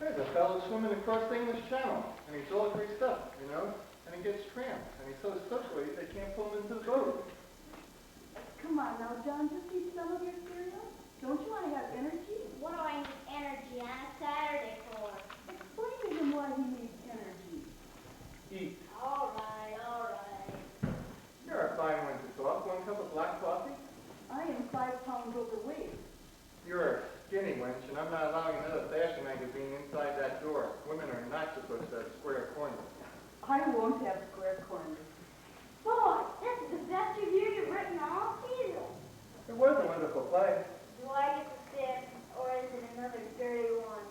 There's a fellow swimming across the English Channel, and he's all greased up, and he gets cramped, and he's so sickly they can't pull him into the boat. Come on now, John, just eat some of your cereal. Don't you want to have energy? What do I need energy on a Saturday for? Explain to him why he needs energy. Eat. All right, all right. You're a fine one to talk. 1 cup of black coffee? I am 5 pounds overweight. You're a skinny wench, and I'm not allowing another fashion magazine inside that door. Women are not supposed to have square corners. I won't have square corners. Boy, this is the best review you've written all season. It was a wonderful play. Do I get to sit, or is it another dirty one?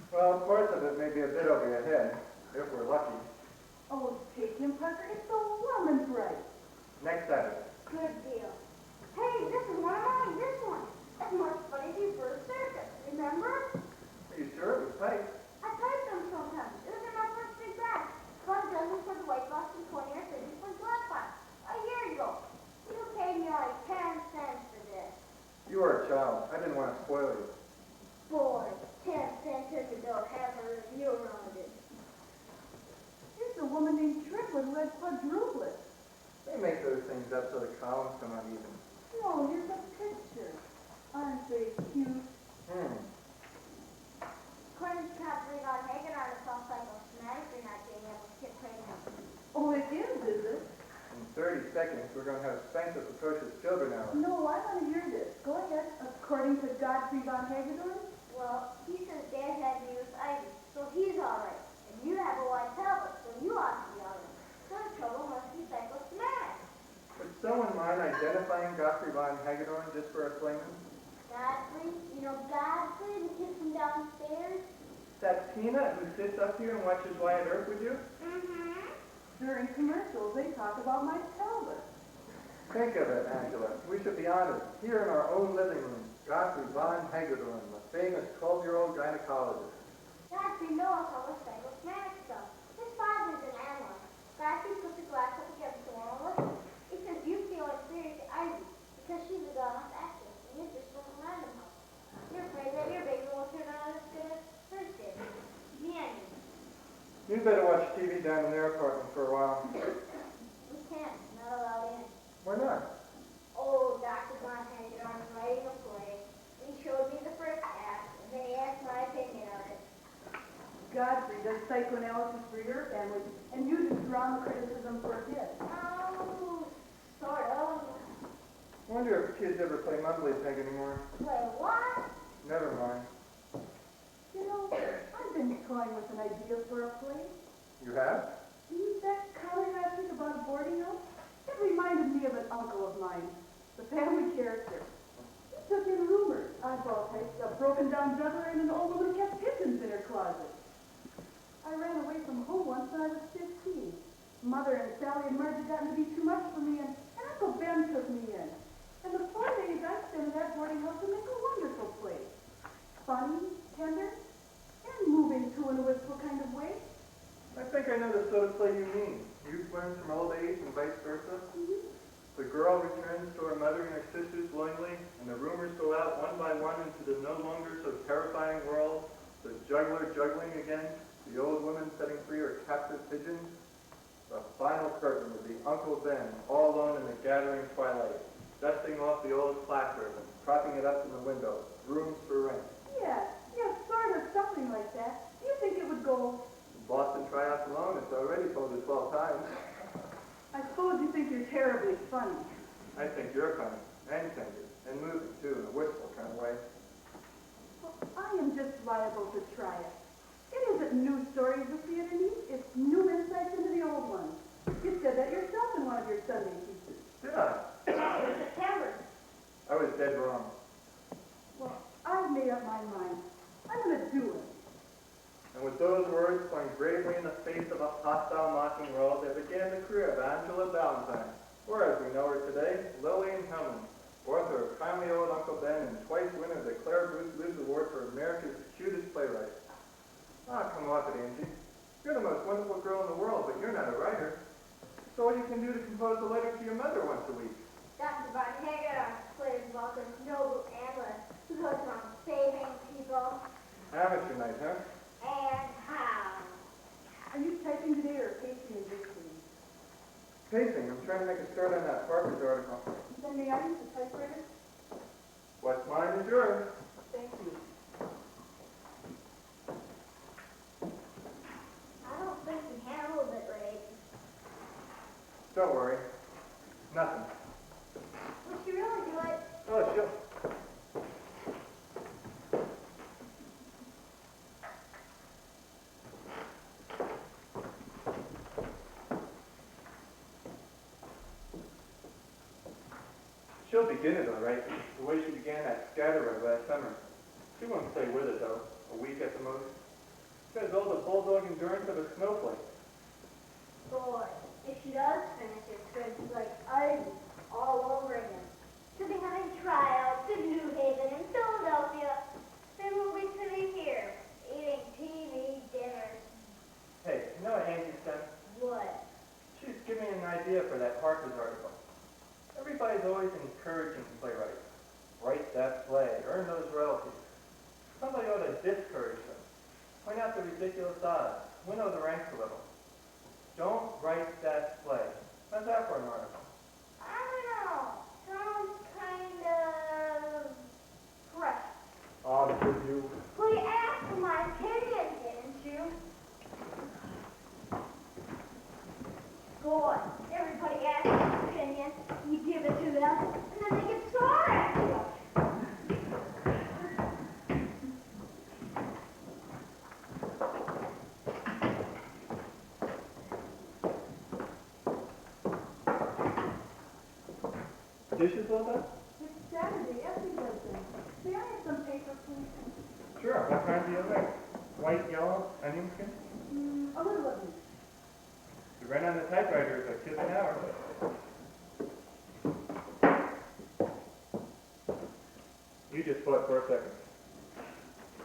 Well, parts of it may be a bit over your head, if we're lucky. Oh, take him, Parker. It's so warm and bright. Next Saturday. Good deal. Hey, this is one of mine, this one. That's much funny as your first circus, remember? Are you sure it was tight? I typed them sometimes. It was in my first big bag. 5 dozen for the white box and 20 or 30 for the black box. A year ago. You paid me like 10 cents for this. You were a child. I didn't want to spoil you. Boy, 10 cents isn't don't have a review around it. Here's a woman named Triplett who had quadruplets. They make those things up so the columns come out even. No, here's a picture. Aren't they cute? According to Catherine on Hagen on the South Cycle Schematic, you're not getting able to get pregnant. Oh, it is it? In 30 seconds, we're going to have Spank with precocious children hour. No, I want to hear this. Go ahead. According to Godfrey von Hagedorn? Well, he says Dad had me with Ivy, so he's all right. And you have a white pelvis, so you ought to be all right. So the trouble must be psychosomatic. Would someone mind identifying Godfrey von Hagedorn just for a fling? Godfrey, you know Godfrey, the kid from downstairs? That peanut who sits up here and watches Wyatt Earp with you? Mm-hmm. During commercials, they talk about my pelvis. Think of it, Angela. We should be honored. Here in our own living room, Godfrey von Hagedorn, the famous 12-year-old gynecologist. Godfrey knows all the psychosomatic stuff. His father's an analyst. Godfrey puts a glass up against the wall and listens. He says you feel inferior to Ivy because she's a gone-off actress and you're just from a random house. You're afraid that your baby won't turn out as good as hers did. The end. You'd better watch TV down in their apartment for a while. We can't. Not allowed in. Why not? Oh, Dr. Von Hagedorn was writing a play. He showed me the first act, and then he asked my opinion on it. Godfrey does psychoanalysis for your family and uses drama criticism for his. Oh, sort of. I wonder if kids ever play mumbly peg anymore. Play what? Never mind. You know, I've been toying with an idea for a play. You have? That comment last week about a boarding house, it reminded me of an uncle of mine, the family character. He took in rumors, oddball types, a broken down juggler, and an old woman who kept pigeons in her closet. I ran away from home once when I was 15. Mother and Sally and Marge had gotten to be too much for me, and Uncle Ben took me in. And the 4 days I spent in that boarding house would make a wonderful place. Funny, tender, and moving to in a wistful kind of way. I think I know the sort of play you mean. Youth learns from old age and vice versa. The girl returns to her mother and her sisters lovingly, and the rumors go out one by one into the no longer so terrifying world. The juggler juggling again, the old woman setting free her captive pigeons. The final curtain would be Uncle Ben, all alone in the gathering twilight, dusting off the old placard and propping it up in the window. Rooms for rent. Yeah, sort of, something like that. Do you think it would go? Boston tryouts alone, it's already told it 12 times. I suppose you think you're terribly funny. I think you're funny, and tender, and moving too, in a wistful kind of way. Well, I am just liable to try it. It isn't new stories the theater needs, it's new insights into the old ones. You said that yourself in one of your Sunday pieces. Did I? In September. I was dead wrong. Well, I've made up my mind. I'm going to do it. And with those words flung bravely in the face of a hostile mocking world, there began the career of Angela Valentine, or as we know her today, Lillian Hellman, author of Kindly Old Uncle Ben and twice winner of the Claire Bruce Lewis Award for America's Cutest Playwright. Ah, come off it, Angie. You're the most wonderful girl in the world, but you're not a writer. So all you can do to compose a letter to your mother once a week. Dr. Von Hagedorn plays about this noble analyst who goes around saving people. Amateur night, huh? And trying to make a start on that Harper's article. Then may I use the typewriter? What's mine is yours. Thank you. I don't think he handled it right. Don't worry. Nothing. Would she really do it? Oh, she'll... She'll begin it all right, the way she began that scatterrug last summer. She won't stay with it, though, a week at the most. She has all the bulldog endurance of a snowflake. Boy, if she does finish it, it's going to be like Ivy all over again. She'll be having tryouts in New Haven and Philadelphia. Then we'll be sitting here, eating TV dinners. Hey, you know what Angie said? What? She's giving me an idea for that Harper's article. Everybody's always encouraging playwrights. Write that play, earn those royalties. Somebody ought to discourage them. Point out the ridiculous odds. Winnow the ranks a little. Don't write that play. How's that for an article? I don't know. Sounds kind of fresh. Oh, did you? Well, you asked for my opinion, didn't you? Go on. Everybody asks your opinion. You give it to them, and then they get sore at you. Dishes all done? It's Saturday. Effie does them. May I have some paper, please? Sure. What kind do you like? White, yellow, onion skin? A little of each. You ran on the typewriter is a kiss an hour. You just fought for a second.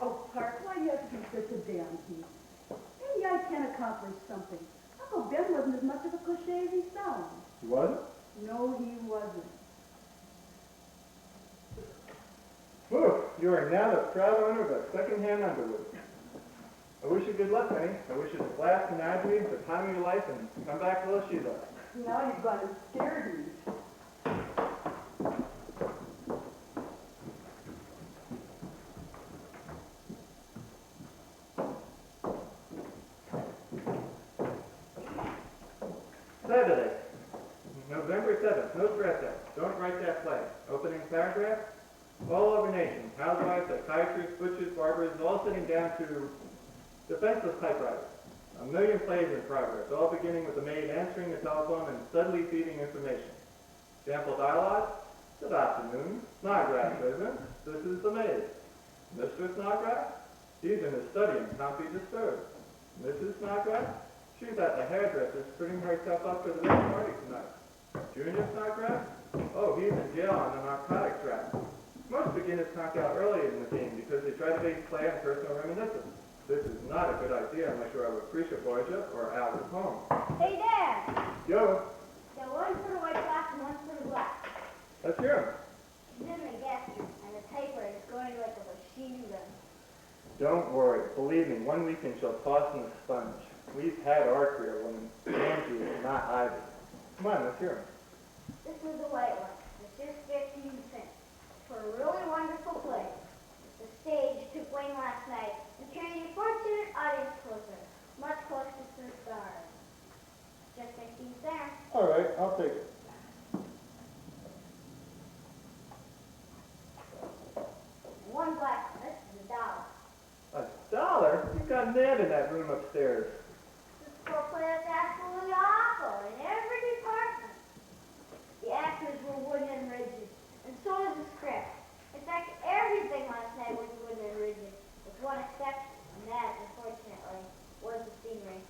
Oh, Clark, why do you have to be such a damn thief? Maybe I can accomplish something. Uncle Ben wasn't as much of a cliche as he sounds. You wasn't? No, he wasn't. Whew, you are now the proud owner of a second-hand Underwood. I wish you good luck, Penny. I wish you the blast and agony, the time of your life, and come back little Sheila. Now you've gone and scared me. Saturday, November 7th, no stress out. Don't write that play. Opening paragraph, all over nation, housewives, psychiatrists, butchers, barbers, all sitting down to defenseless typewriters. A million plays in progress, all beginning with the maid answering the telephone and subtly feeding information. Sample dialogue, good afternoon, Snodgrass business, this is the maid. Mr. Snodgrass, she's in his study and can't be disturbed. Mrs. Snodgrass, she's at the hairdresser's putting herself up for the next party tonight. Junior Snodgrass, oh, he's in jail on a narcotics rap. Most beginners conk out early in the game because they try to base play on personal reminiscence. This is not a good idea unless you're a Lucretia Borgia or Al Capone. Hey, Dad. Yo, Got one for the white glass and one for the black. let's hear him. She's in the gas room, and the typewriter is going like a machine gun. Don't worry. Believe me, one weekend she'll toss in the sponge. We've had our career women. Angie is not Ivy. Come on, let's hear him. This is the white one. It's just 15 cents for a really wonderful play. The stage took wing last night and carried a fortunate audience closer, much closer to the stars. Just 15 cents. All right, I'll take it. One black. This is $1. $1? You've got Ned in that room upstairs. This poor play is absolutely awful in every department. The actors were wooden and rigid, and so was the script. In fact, everything last night was wooden and rigid, with one exception, and that, unfortunately, was the scenery.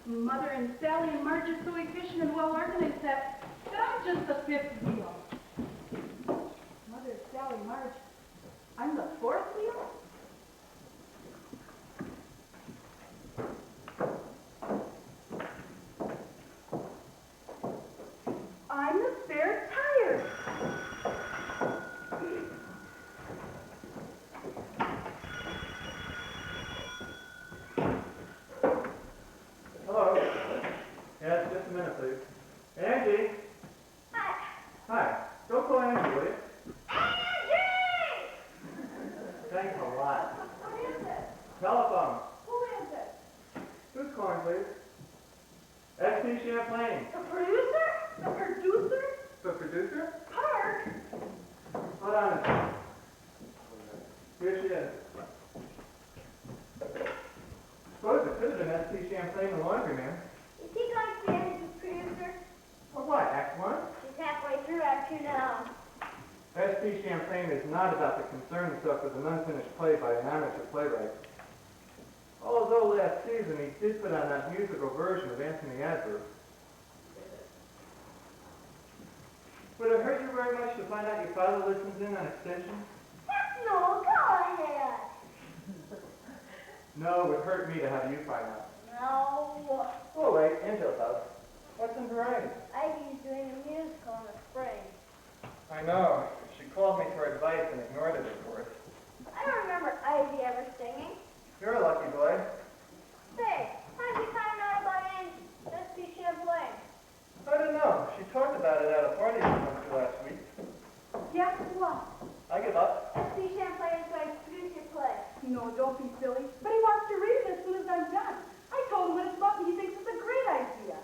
Mother and Sally and Marge are so efficient and well organized that I'm just the fifth wheel. Mother, Sally, Marge, I'm the fourth wheel? Thanks a lot. What is it? Telephone. Who is it? Who's calling, please? S.P. Champlain. The producer? The producer? The producer? Park? Hold on a second. Here she is. Suppose it could have been S.P. Champlain, the laundryman. Is he going to be Angie's producer? For what, Act 1? She's halfway through Act 2 now. S.P. Champlain is not about to concern himself with an unfinished play by an amateur playwright. Although last season he did put on that musical version of Anthony Adverb. Would it hurt you very much to find out your father listens in on extension? Heck no, go ahead. No, it would hurt me to have you find out. No. Oh, wait, Angel's house. What's in variety? Ivy's doing a musical in the spring. I know. She called me for advice and ignored it, of course. I don't remember Ivy ever singing. You're a lucky boy. Say, how did you find out about Angie? S.P. Champlain. I don't know. She talked about it at a party we went to last week. Guess what? I give up. S.P. Champlain is going to produce your play. No, don't be silly. But he wants to read it as soon as I'm done. I told him what it's about and he thinks it's a great idea.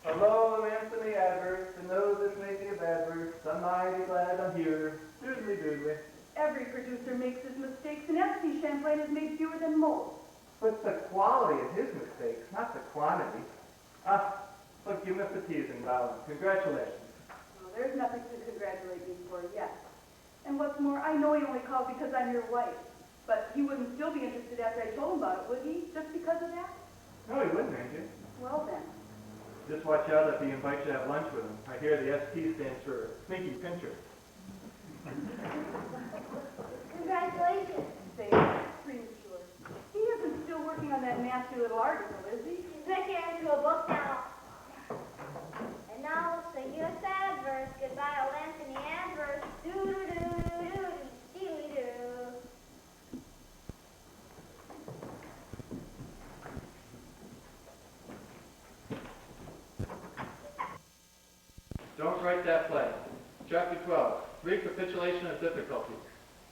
Hello, I'm Anthony Adverse. To know this may be a bad word. I'm mighty glad I'm here. Doodly doodly. Every producer makes his mistakes, and S.P. Champlain has made fewer than most. But the quality of his mistakes, not the quantity. Look, you missed the teasing, Bowen. Congratulations. Well, there's nothing to congratulate me for yet. And what's more, I know he only called because I'm your wife. But he wouldn't still be interested after I told him about it, would he? Just because of that? No, he wouldn't, Angie. Well then. Just watch out if he invites you to have lunch with him. I hear the ST stands for Sneaky Pincher. Congratulations. Say, premature. He isn't still working on that nasty little article, is he? She's making it into a book now. And now we'll sing you a sad verse. Goodbye, old Anthony Adverse. Doo-doo-doo-doo-doo-doo-doo. Don't write that play. Chapter 12. Recapitulation of difficulties.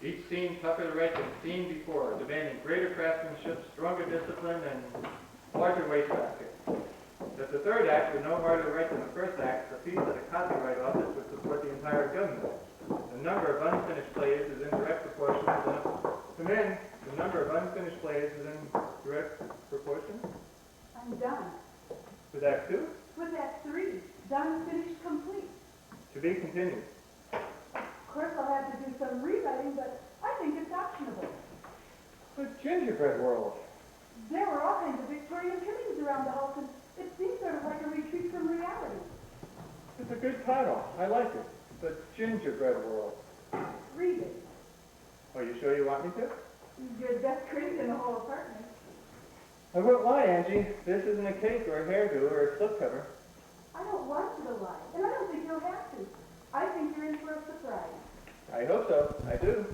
Each scene tougher to write than the scene before, demanding greater craftsmanship, stronger discipline, and larger wastebasket. That the third act would no harder to write than the first act, the fees of the copyright office would support the entire government. The number of unfinished plays is in direct proportion to the number of unfinished plays is in direct proportion I'm done. with Act 2. With Act 3. Done, finished, complete. To be continued. Of course, I'll have to do some rewriting, but I think it's optionable. The Gingerbread World. There were all kinds of Victorian trimmings around the house, and it seems sort of like a retreat from reality. It's a good title. I like it. The Gingerbread World. Read it. Are you sure you want me to? You're the best critic in the whole apartment. I won't lie, Angie. This isn't a cake or a hairdo or a slipcover. I don't want you to lie, and I don't think you'll have to. I think you're in for a surprise. I hope so. I do.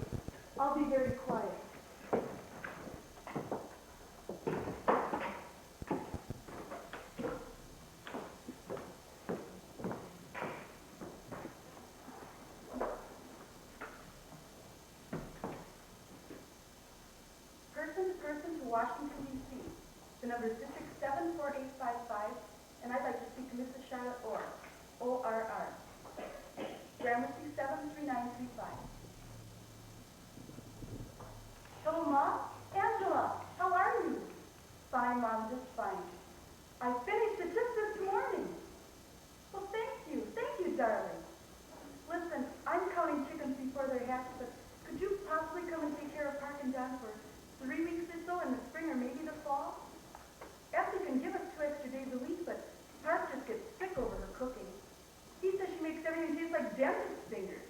I'll be very quiet. Person to Washington, D.C. The number is District 74855, and I'd like to speak to Mrs. Charlotte Orr, O-R-R. Gramercy 73935. Hello, Mom. Angela, how are you? Fine, Mom, just fine. I finished it just this morning. Well, thank you, darling. Listen, I'm counting chickens before they're hatched, but could you possibly come and take care of Park and John for 3 weeks or so in the spring or maybe the fall? Effie can give us 2 extra days a week, but Park just gets sick over her cooking. He says she makes everything taste like dentist's fingers.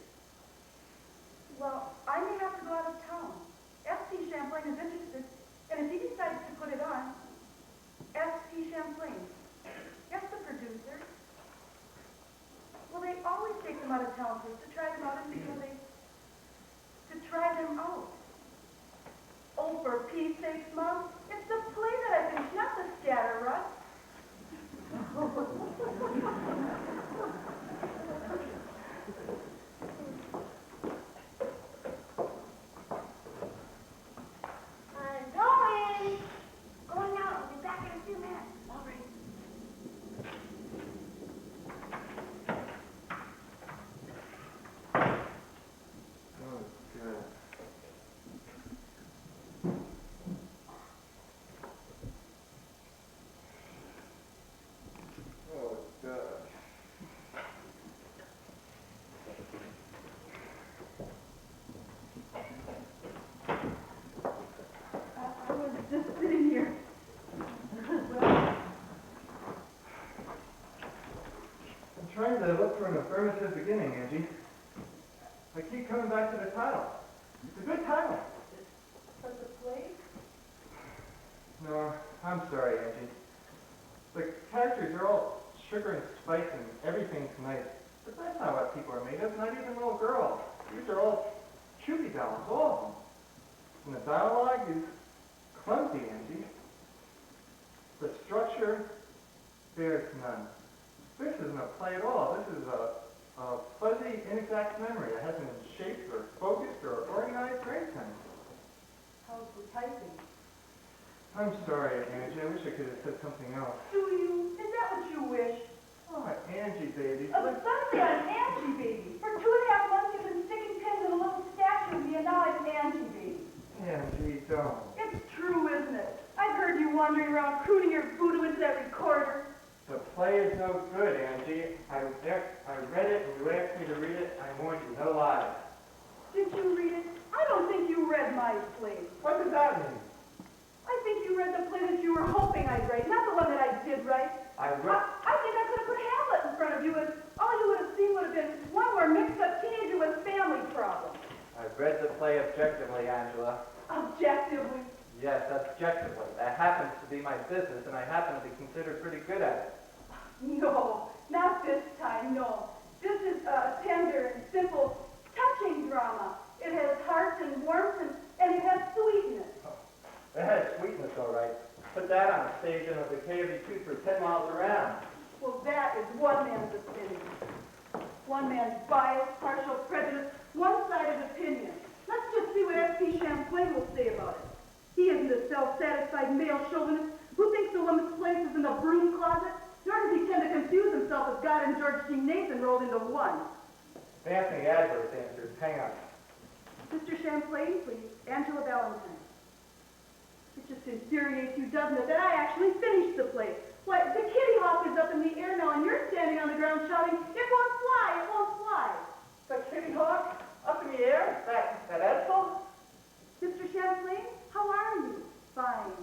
beginning, Angie. I keep coming back to the title. It's a good title. But the play? No, I'm sorry, Angie. The characters are all sugar and spice and everything's nice. But that's not what people are made of, not even little girls. These are all Cupid dolls, all of them. And the dialogue is clumsy, Angie. The structure bears none. This isn't a play at all. This is a fuzzy, inexact memory. It hasn't been shaped or focused or organized or anything. How's the typing? I'm sorry, Angie. I wish I could have said something else. Do you? Is that what you wish? Oh, Angie, baby. But suddenly I'm Angie baby. For 2.5 months you've been sticking pins in a little statue of me, and now I'm Angie baby. Angie, don't. It's true, isn't it? I've heard you wandering around crooning your voodoo into that recorder. The play is no good, Angie. I read it, and you asked me to read it. I warned you, no lies. Did you read it? I don't think you read my play. What does that mean? I think you read the play that you were hoping I'd write, not the one that I did write. I think I could have put Hamlet in front of you, and all you would have seen would have been one more mixed-up teenager with family problems. I've read the play objectively, Angela. Objectively. Yes, objectively. That happens to be my business, and I happen to be considered pretty good at it. No, not this time, no. This is a tender and simple, touching drama. It has heart and warmth, and it has sweetness. It has sweetness, all right. Put that on a stage in a KV2 for 10 miles around. Well, that is one man's opinion. One man's bias, partial prejudice, one-sided opinion. Let's just see what S.P. Champlain will say about it. He isn't a self-satisfied male chauvinist who thinks a woman's place is in the broom closet, nor does he tend to confuse himself as God and George G. Nathan rolled into one. Fancy adverse answers. Hang on. Mr. Champlain, please. Angela Valentine. It just infuriates you, doesn't it, that I actually finished the play. Why, the kitty hawk is up in the air now, and you're standing on the ground shouting, "It won't fly! It won't fly!" The kitty hawk? Up in the air? That Edsel? Mr. Champlain, how are you? Fine.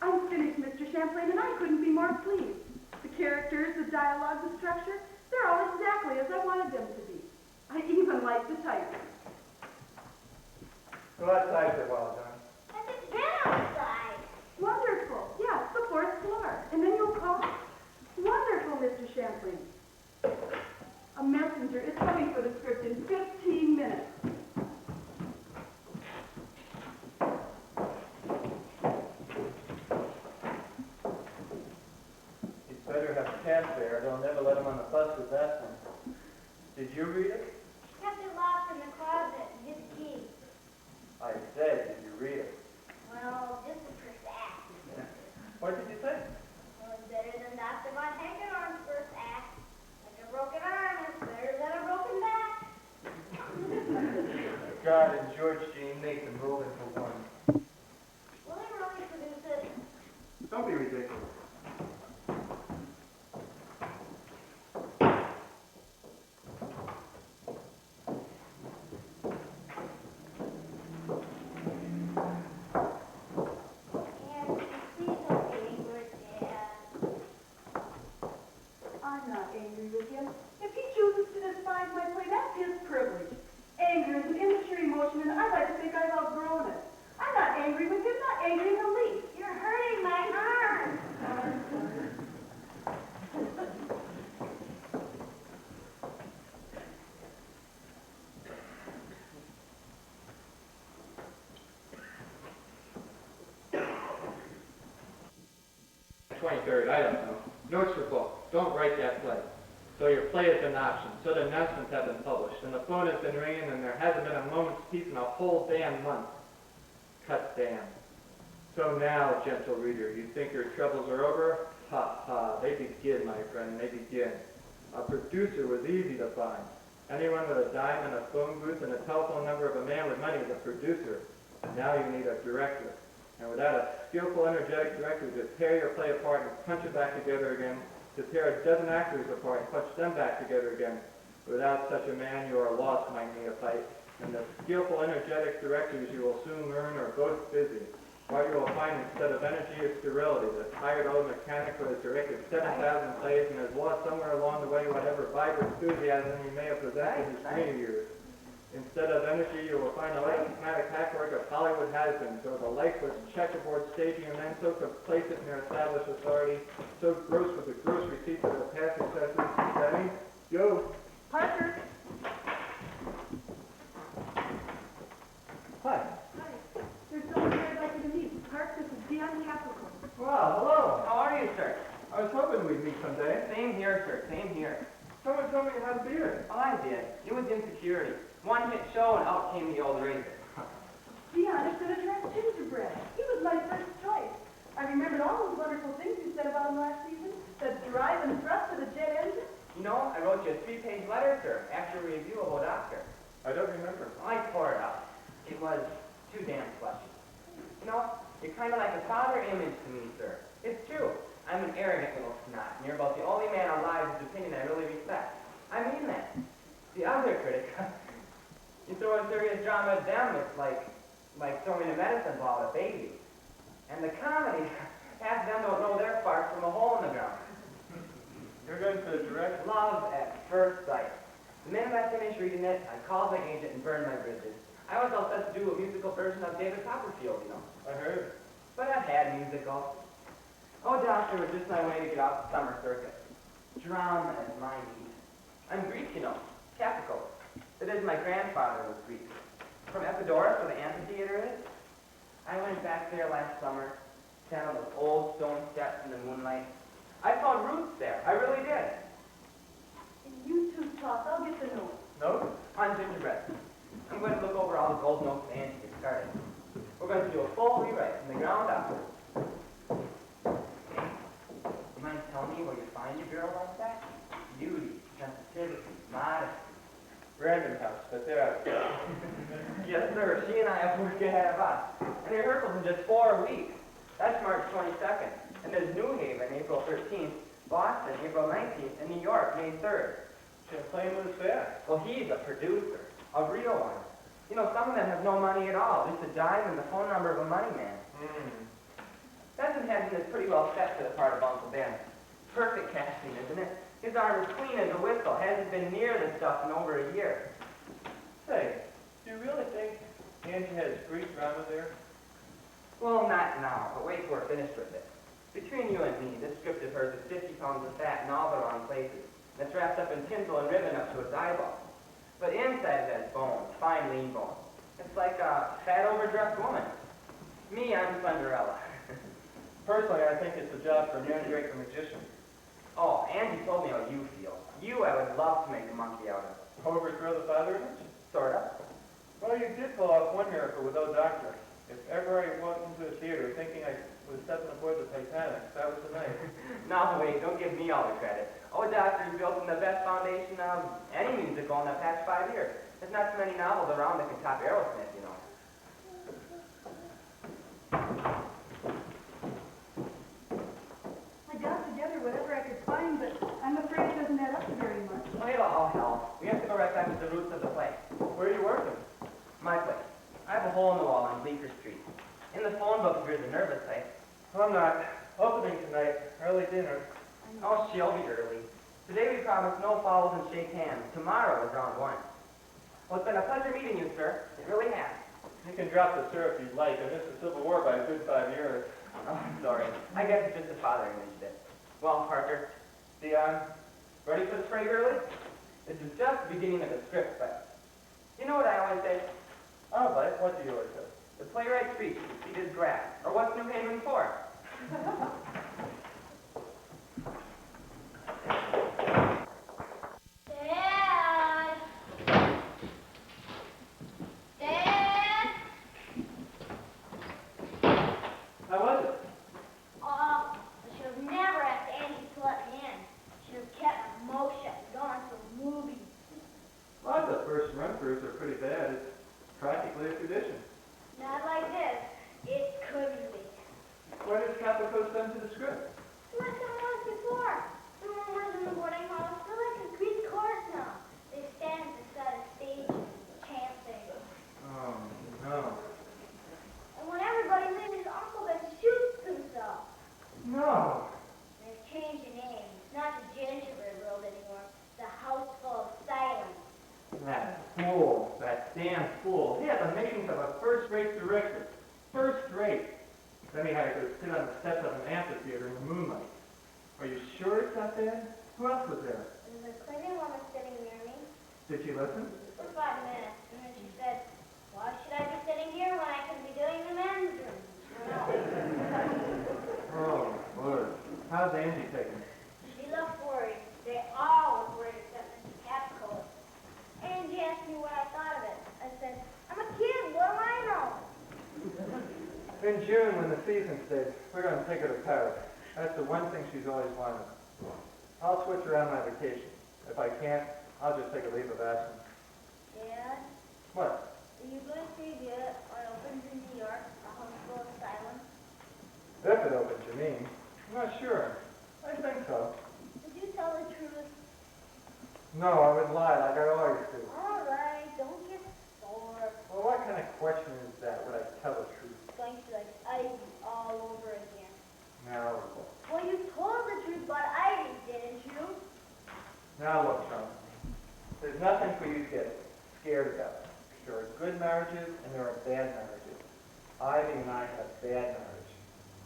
I'm finished, Mr. Champlain, and I couldn't be more pleased. The characters, the dialogue, the structure, they're all exactly as I wanted them to be. I even like the typing. Go outside for a while, John. I've just been outside. Wonderful. Yes, the 4th floor. And then you'll call. Wonderful, Mr. Champlain. A messenger is coming for the script in 15 minutes. He'd better have a cab fare. They'll never let him on the bus with that one. Did you read it? Kept it locked in the closet and hid the key. I said, did you read it? Well, just the first act. What did you say? Well, it's better than Dr. Von Heckenarm's first act. Like a broken arm is better than a broken back. God and George G. Nathan rolled into one. Will they really produce it? Don't be ridiculous. I'm not angry with him. If he chooses to despise my play, that's his privilege. Anger is an immature emotion, and I like to think I've outgrown it. I'm not angry with him, not angry in the least. You're hurting my arm. '23rd, I don't know. Notes for book. Don't write that play. So your play has been optioned. So the announcements have been published. And the phone has been ringing, and there hasn't been a moment's peace in a whole damn month. Cut damn. So now, gentle reader, you think your troubles are over? Ha ha. They begin, my friend. They begin. A producer was easy to find. Anyone with a dime and a phone booth and a telephone number of a man with money is a producer. Now you need a director. And without a skillful, energetic director to tear your play apart and punch it back together again, to tear a dozen actors apart and punch them back together again, without such a man you are lost, my neophyte. And the skillful, energetic directors you will soon learn are both busy. Or you will find instead of energy or sterility, the tired old mechanic who has directed 7,000 plays and has lost somewhere along the way whatever vibrant enthusiasm he may have possessed in his greener years. Instead of energy, you will find the automatic hackwork of Hollywood has-beens, or the lifeless checkerboard staging of men so complacent in their established authority, so gross with the gross receipts of their past successes. Danny, yo. Parker. Hi. Hi. There's someone here I'd like you to meet. Park, this is Dion Capricorn. Well, hello. How are you, sir? I was hoping we'd meet someday. Same here, sir. Same here. Someone told me you had a beard. Oh, I did. It was insecurity. One hit show and out came the old razor. Dion is going to try gingerbread. He was my first choice. I remembered all those wonderful things you said about him last season. The drive and thrust of the jet engine. You know, I wrote you a 3-page letter, sir, after a review of O'Doctor. I don't remember. I tore it up. It was too damn fleshy. You know, you're kind of like a father image to me, sir. It's true. I'm an arrogant little snot, and you're about the only man alive whose opinion I really respect. I mean that. The other critics, you throw a serious drama at them, it's like throwing a medicine ball at a baby. And the comedy, half of them don't know their part from a hole in the ground. You're going to direct? Love at first sight. The minute I finished reading it, I called my agent and burned my bridges. I was all set to do a musical version of David Copperfield, you know. I heard. But I've had musical. Oh, Doctor was just my way to get off the summer circuit. Drama is my need. I'm Greek, you know. Capricorn. That is, my grandfather was Greek. From Epidaurus, where the amphitheater is. I went back there last summer, sat on those old stone steps in the moonlight. I found roots there. I really did. And you two talk. I'll get the note. No? On gingerbread. I'm going to look over all the gold notes and get started. We're going to do a full rewrite from the ground up. Hey, you mind telling me where you find a girl like that? Beauty, sensitivity, modesty. Random house, but they're out. Yes, sir. She and I have work ahead of us. And rehearsals in just 4 weeks. That's March 22nd. And there's New Haven, April 13th. Boston, April 19th. And New York, May 3rd. Champlain was there. Well, he's a producer. A real one. You know, some of them have no money at all. Just a dime and the phone number of a money man. Benson Hedgen is pretty well set for the part of Uncle Ben. Perfect casting, isn't it? His arm is clean as a whistle. Hasn't been near this stuff in over a year. Say, do you really think Angie has Greek drama there? Well, not now, but wait till we're finished with it. Between you and me, this script of hers is 50 pounds of fat in all the wrong places. And it's wrapped up in tinsel and ribbon up to its eyeball. But inside it has bones, fine lean bones. It's like a fat overdressed woman. Me, I'm Cinderella. Personally, I think it's a job for a mandrake magician. Oh, Angie told me how you feel. You, I would love to make a monkey out of. Overthrow the father image? Sort of. Well, you did pull off one miracle with old Doctor. If ever I walked into a theater thinking I was stepping aboard the Titanic, that was the night. Now, wait, don't give me all the credit. Oh, Doctor, you built in the best foundation of any musical in the past 5 years. There's not too many novels around that can top Aerosmith, you know. I got together whatever I could find, but I'm afraid it doesn't add up to very much. Well, it'll all help. We have to go right back to the roots of the play. Where are you working? My place. I have a hole in the wall on Bleecker Street. In the phone book, if you're the nervous type. I'm not. Opening tonight. Early dinner. Oh, she'll be early. Today we promised no fouls and shake hands. Tomorrow is round 1. Well, it's been a pleasure meeting you, sir. It really has. You can drop the sir if you'd like. I missed the Civil War by a good 5 years. Oh, I'm sorry. I guess it's just a father image bit. Well, Parker, Dion? ready for the spray early? This is just the beginning of the script, but you know what I always say? All right. What do you always say? The playwright's speech is seed is grass. Or what's New Haven for? Dad! Dad! How was it? I should have never asked Angie to let me in. Should have kept my mouth shut and gone to a movie. Well, the first run-throughs are pretty bad. It's practically a tradition. Not like this. It couldn't be. Where does Caprico send to the How's Angie taking it? She looks worried. They all look worried except Mr. Capcoat. Angie asked me what I thought of it. I said, I'm a kid, what do I know? In June, when the season's dead, we're going to take her to Paris. That's the one thing she's always wanted. I'll switch around my vacation. If I can't, I'll just take a leave of absence. Dad, What? are you going to see the one opens in New York, a homeschool asylum? If it opens, you mean? I'm not sure. I think so. Would you tell the truth? No, I would lie like I always do. All right, don't get sore. Well, what kind of question is that? Would I tell the truth? It's going to be like Ivy all over again. Now, Well, you told the truth about Ivy, didn't you? now look, son. There's nothing for you to get scared about. There are good marriages and there are bad marriages. Ivy and I had a bad marriage.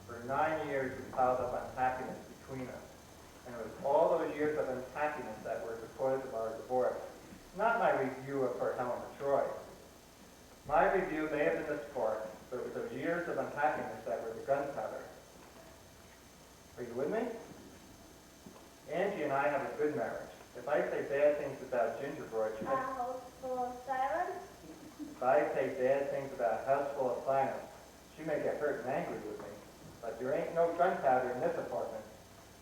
For 9 years, we piled up unhappiness between us. And it was all those years of unhappiness that were the cause of our divorce. Not my review of her Helen of Troy. My review may have been the spark, but it was those years of unhappiness that were the gunpowder. Are you with me? Angie and I have a good marriage. If I say bad things about Gingerbread, she A house full of silence? if I say bad things about a house full of silence, she may get hurt and angry with me. But there ain't no gunpowder in this apartment.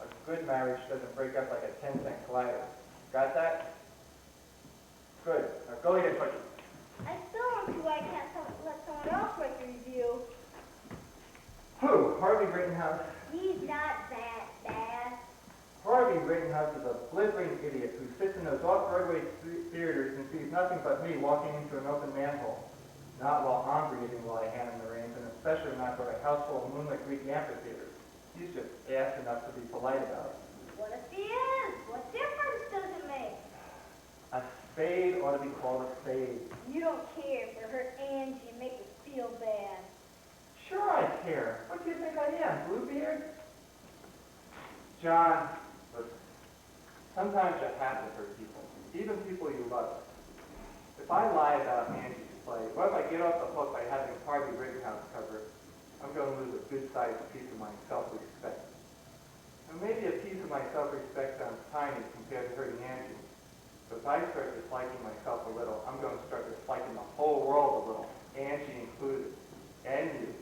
A good marriage doesn't break up like a 10-cent glider. Got that? Good. Now go ahead, Cookie. I still don't see why I can't let someone else write the review. Who? Harvey Rittenhouse? He's not that bad. Harvey Rittenhouse is a blithering idiot who sits in those off-Broadway theaters and sees nothing but me walking into an open manhole. Not while I'm breathing while I hand him the reins, and especially not for a house full of moonlit Greek amphitheaters. He's just ass enough to be polite about it. What if he is? What difference does it make? A spade ought to be called a spade. You don't care if it hurt Angie and make her feel bad. Sure I care. What do you think I am, Bluebeard? John, listen. Sometimes you have to hurt people, even people you love. If I lie about Angie's play, or if I get off the hook by having Harvey Rittenhouse cover it, I'm going to lose a good-sized piece of my self-respect. And maybe a piece of my self-respect sounds tiny compared to hurting Angie. But if I start disliking myself a little, I'm going to start disliking the whole world a little, Angie included, and you.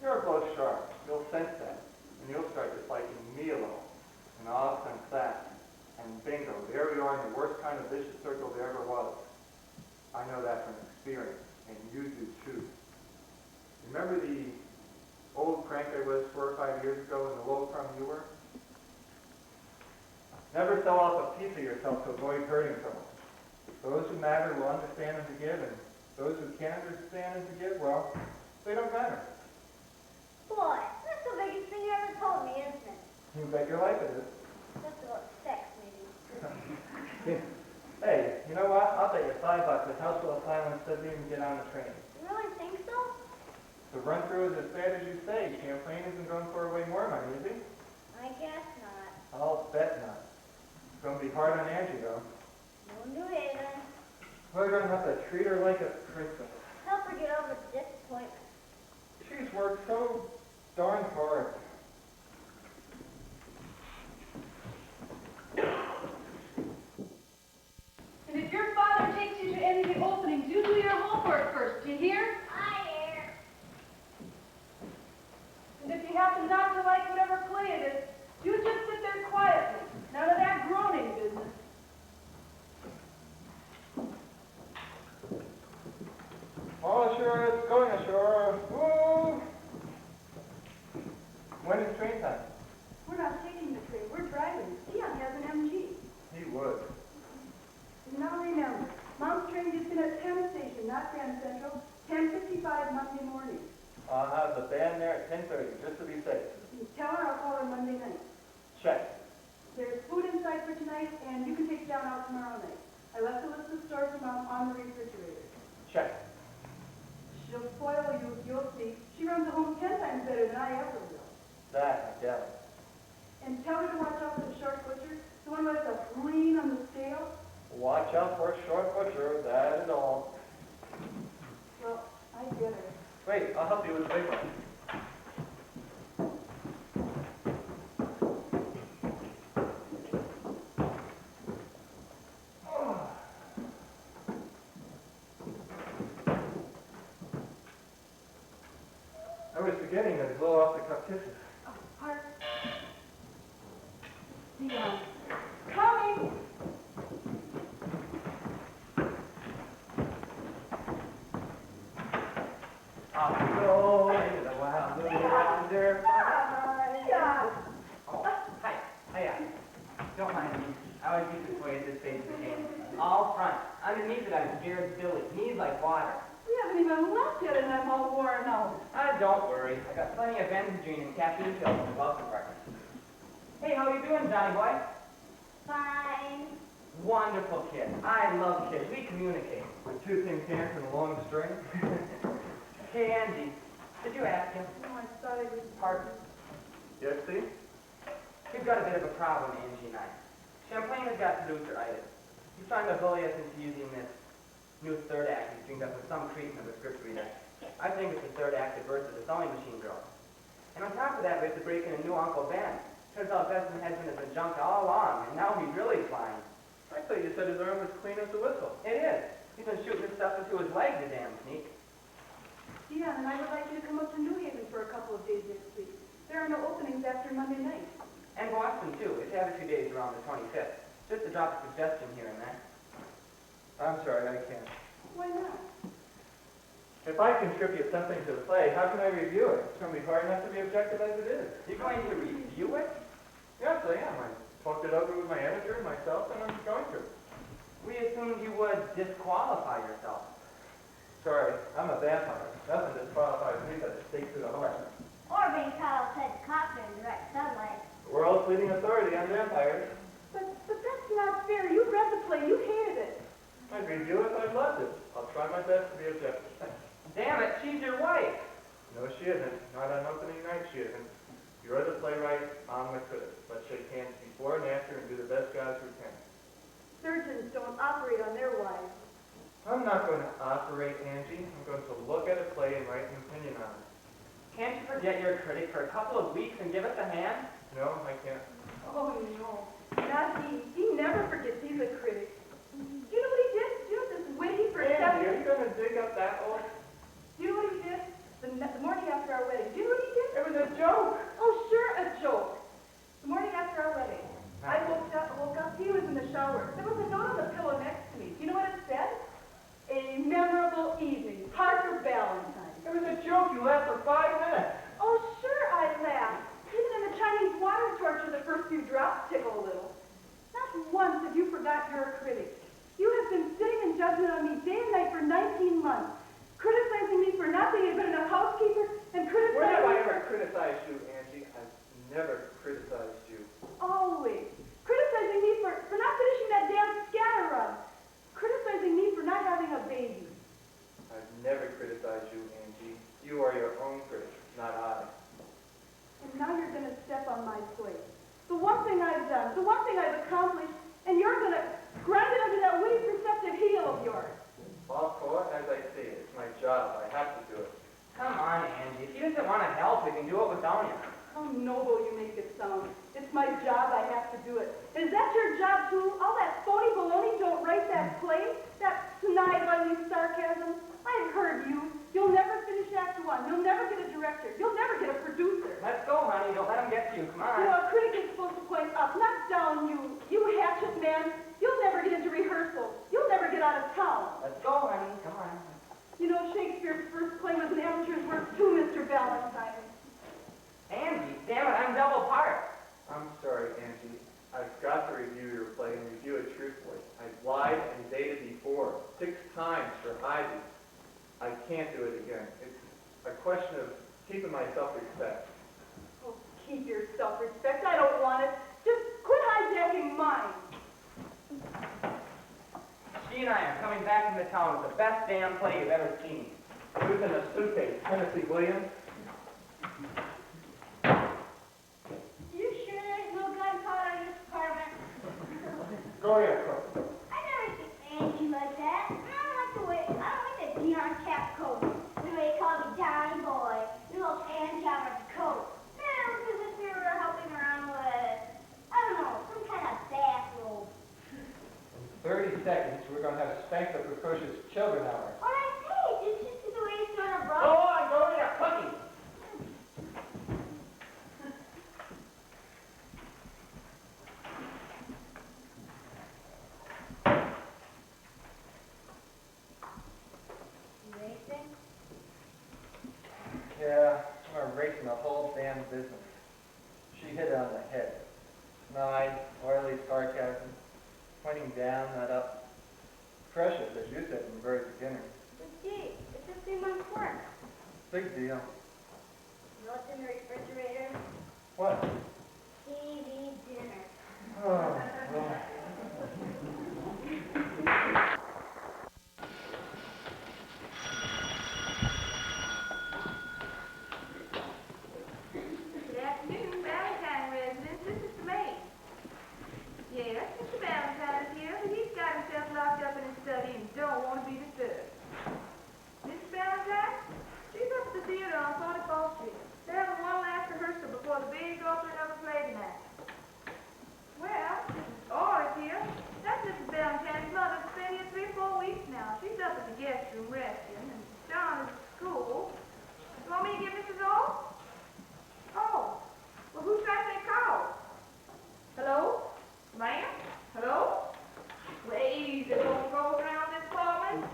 You're both sharp. You'll sense that. And you'll start disliking me a little. And I'll sense that. And bingo, there we are in the worst kind of vicious circle there ever was. I know that from experience, and you do too. Remember the old crank I was 4 or 5 years ago and the little crumb you were? Never sell off a piece of yourself to avoid hurting someone. Those who matter will understand and forgive, and those who can't understand and forgive, well, they don't matter. Boy, that's the biggest thing you ever told me, isn't it? You bet your life it is. That's about sex, maybe. Hey, you know what? I'll bet you $5 that House Full of Silence doesn't even get on the train. You really think so? The run-through is as bad as you say. Champlain isn't going for way more money, is he? I guess not. I'll bet not. It's going to be hard on Angie, though. No New Haven. We're going to have to treat her like a princess. Help her get over the disappointment. She's worked so darn hard. And if your father takes you to any of the openings, you do your homework first, do you hear? I hear. And if you happen not to like whatever play it is, you just sit there quietly. None of that groaning business. All ashore is going ashore. Woo! When is train time? We're not taking the train, we're driving. Dion has an MG. He would. Now remember, Mom's train gets in at Penn Station, not Grand Central, 10:55 Monday morning. I'll have the band there at 10:30, just to be safe. You tell her I'll call her Monday night. Check. There's food inside for tonight, and you can take it down out tomorrow night. I left a list of stores for Mom on the refrigerator. Check. She'll spoil you, you'll see. She runs a home 10 times better than I ever will. That, I gather. And tell her to watch out for the short butcher, the one with the green on the scale. Watch out for a short butcher, that is all. Well, I get it. Wait, I'll help you with the big one. I was forgetting those little off-the-cuff kisses. Oh, Hart. Dion. Coming! Off we go into the wild blue wonder. Dion! Oh, hi. Hiya. Don't mind me. I always used to toy at this phase of the game. All front. Underneath it, I'm scared silly. Knees like water. We haven't even left yet and I'm all worn out. Don't worry. I got plenty of benzodrine and caffeine pills in the glove compartment. Hey, how you doing, Johnny boy? Fine. Wonderful kid. I love kids. We communicate. The two tin cans and a long string. Hey, Angie. Did you ask him? Oh, I thought I was... Pardon? Yes, Steve? We've got a bit of a problem, Angie and I. Champlain has got produceritis. He's trying to bully us into using this new third act he's dreamed up with some cretin of a script reader. I think it's the third act that versus the sewing machine girl. And on top of that, we have to break in a new Uncle Ben. Turns out Benson has been a junk all along, and now he's really flying. I thought you said his arm was clean as a whistle. It is. He's been shooting this stuff into his leg, the damn sneak. Dion, and I would like you to come up to New Haven for a couple of days next week. There are no openings after Monday night. And Boston, too. It's have a few days around the 25th. Just to drop a suggestion here and there. I'm sorry, I can't. Why not? If I contribute something to the play, how can I review it? It's going to be hard enough to be objective as it is. You're going to review it? Yes, I am. I talked it over with my editor, myself, and I'm going to. We assumed you would disqualify yourself. Sorry, I'm a vampire. Nothing disqualifies me but a stake through the heart. Or being caught outside the copter in direct sunlight. The world's leading authority on vampires. But that's not fair. You read the play. You hated it. I'd review it if I'd loved it. I'll try my best to be objective. Damn it, she's your wife. No, she isn't. Not on opening night, she isn't. You're the playwright, I'm the critic. Let's shake hands before and after and do the best jobs we can. Surgeons don't operate on their wives. I'm not going to operate, Angie. I'm going to look at a play and write an opinion on it. Can't you forget you're a critic for a couple of weeks and give us a hand? No, I can't. Oh, no. Not he. He never forgets he's a critic. Do you know what he did? Do you know this witty for Angie, are 7 you going to dig up that hole? Do you know what he did? The morning after our wedding. Do you know what he did? It was a joke. Oh, sure, a joke. The morning after our wedding. I woke up, he was in the shower. There was a note on the pillow next to me. Do you know what it said? A memorable evening. Parker Valentine. It was a joke. You laughed for 5 minutes. Oh, sure, I laughed. Even in the Chinese water torture, the first few drops tickle a little. Not once have you forgot you're a critic. You have been sitting in judgment on me day and night for 19 months, criticizing me for not being a good enough housekeeper, and criticizing... When have I ever criticized you, Angie? I've never criticized you. Always. Criticizing me for not finishing that damn scatter run. Criticizing me for not having a baby. I've never criticized you, Angie. You are your own critic, not I. And now you're going to step on my plate. The one thing I've done, the one thing I've accomplished, and you're going to grind it under that witty, perceptive heel of yours. I'll call it as I see it. It's my job. I have to do it. Come on, Angie. If he doesn't want to help, we can do it without him. How noble you make it sound. It's my job, I have to do it. Is that your job too? All that phony baloney, don't write that play? That snide, ugly sarcasm? I've heard you. You'll never finish Act 1. You'll never get a director. You'll never get a producer. Let's go, honey. Don't let him get to you. Come You on. know, a critic is supposed to point up, not down, you hatchet man. You'll never get into rehearsal. You'll never get out of town. Let's go, honey. Come on. You know, Shakespeare's first play was an amateur's work too, Mr. Valentine. Angie, damn it, I'm double part. I'm sorry, Angie. I've got to review your play and review it truthfully. I've lied and dated before, 6 times for Ivy. I can't do it again. It's a question of keeping my self-respect. Oh, keep your self-respect. I don't want it. Just quit hijacking mine. She and I are coming back into town with the best damn play you've ever seen. Who's in a suitcase? Tennessee Williams? You sure there's no gunpowder in this apartment? Go ahead, Crook. I never see Angie like that. I don't like the Dion cap coat. The way he called me Johnny Boy. The little tan job at the coat. Man, it looks as if we were helping around with, I don't know, some kind of bathrobe. In 30 seconds, we're going to have a spank the precocious children hour. What I say, it's just the way he's throwing a Go brush. on, go get a cookie. damn business. She hit it on the head. Snide, oily sarcasm, pointing down, not up. Precious, as you said from the very beginning. But gee, it's just 3 months' work. Big deal. You know what's in the refrigerator? What? TV dinner. Oh, well. Good afternoon, Valentine residence. This is the maid. Yes, Mr. Valentine's here, but he's got himself locked up in his study and don't want to be disturbed. Mrs. Valentine? She's up at the theater on 44th Street. They're having one last rehearsal before the big opening of a play tonight. Well, Mrs. Orr is here. That's Mrs. Valentine's mother. She's been here 3 or 4 weeks now. She's up at the guest room resting, and John is at school. You want me to get Mrs. Orr? Oh, well, who's that they called? Hello? Ma'am? Hello? Please, it won't go around this apartment.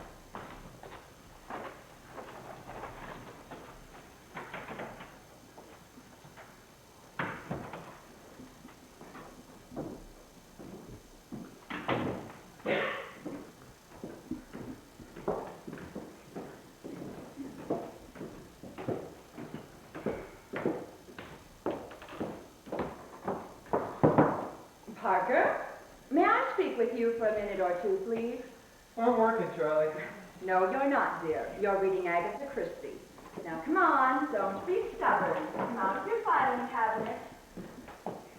Parker, may I speak with you for a minute or two, please? I'm working, Charlie. No, you're not, dear. You're reading Agatha Christie. Now, come on, don't be stubborn. Come out of your filing cabinet.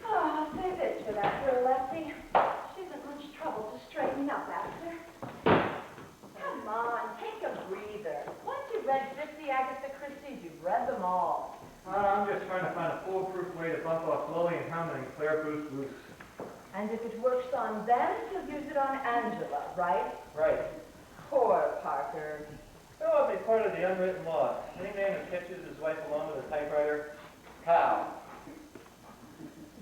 Oh, I'll say this for that girl, Lefty. She isn't much trouble to straighten up after. Come on, take a breather. Once you've read 50 Agatha Christie's, you've read them all. I'm just trying to find a foolproof way to bump off Lily and Hammond and Claire Bruce loose. And if it works on them, you'll use it on Angela, right? Right. Poor Parker. Well, I'll be part of the unwritten law. Any man who catches his wife alone with a typewriter, pow.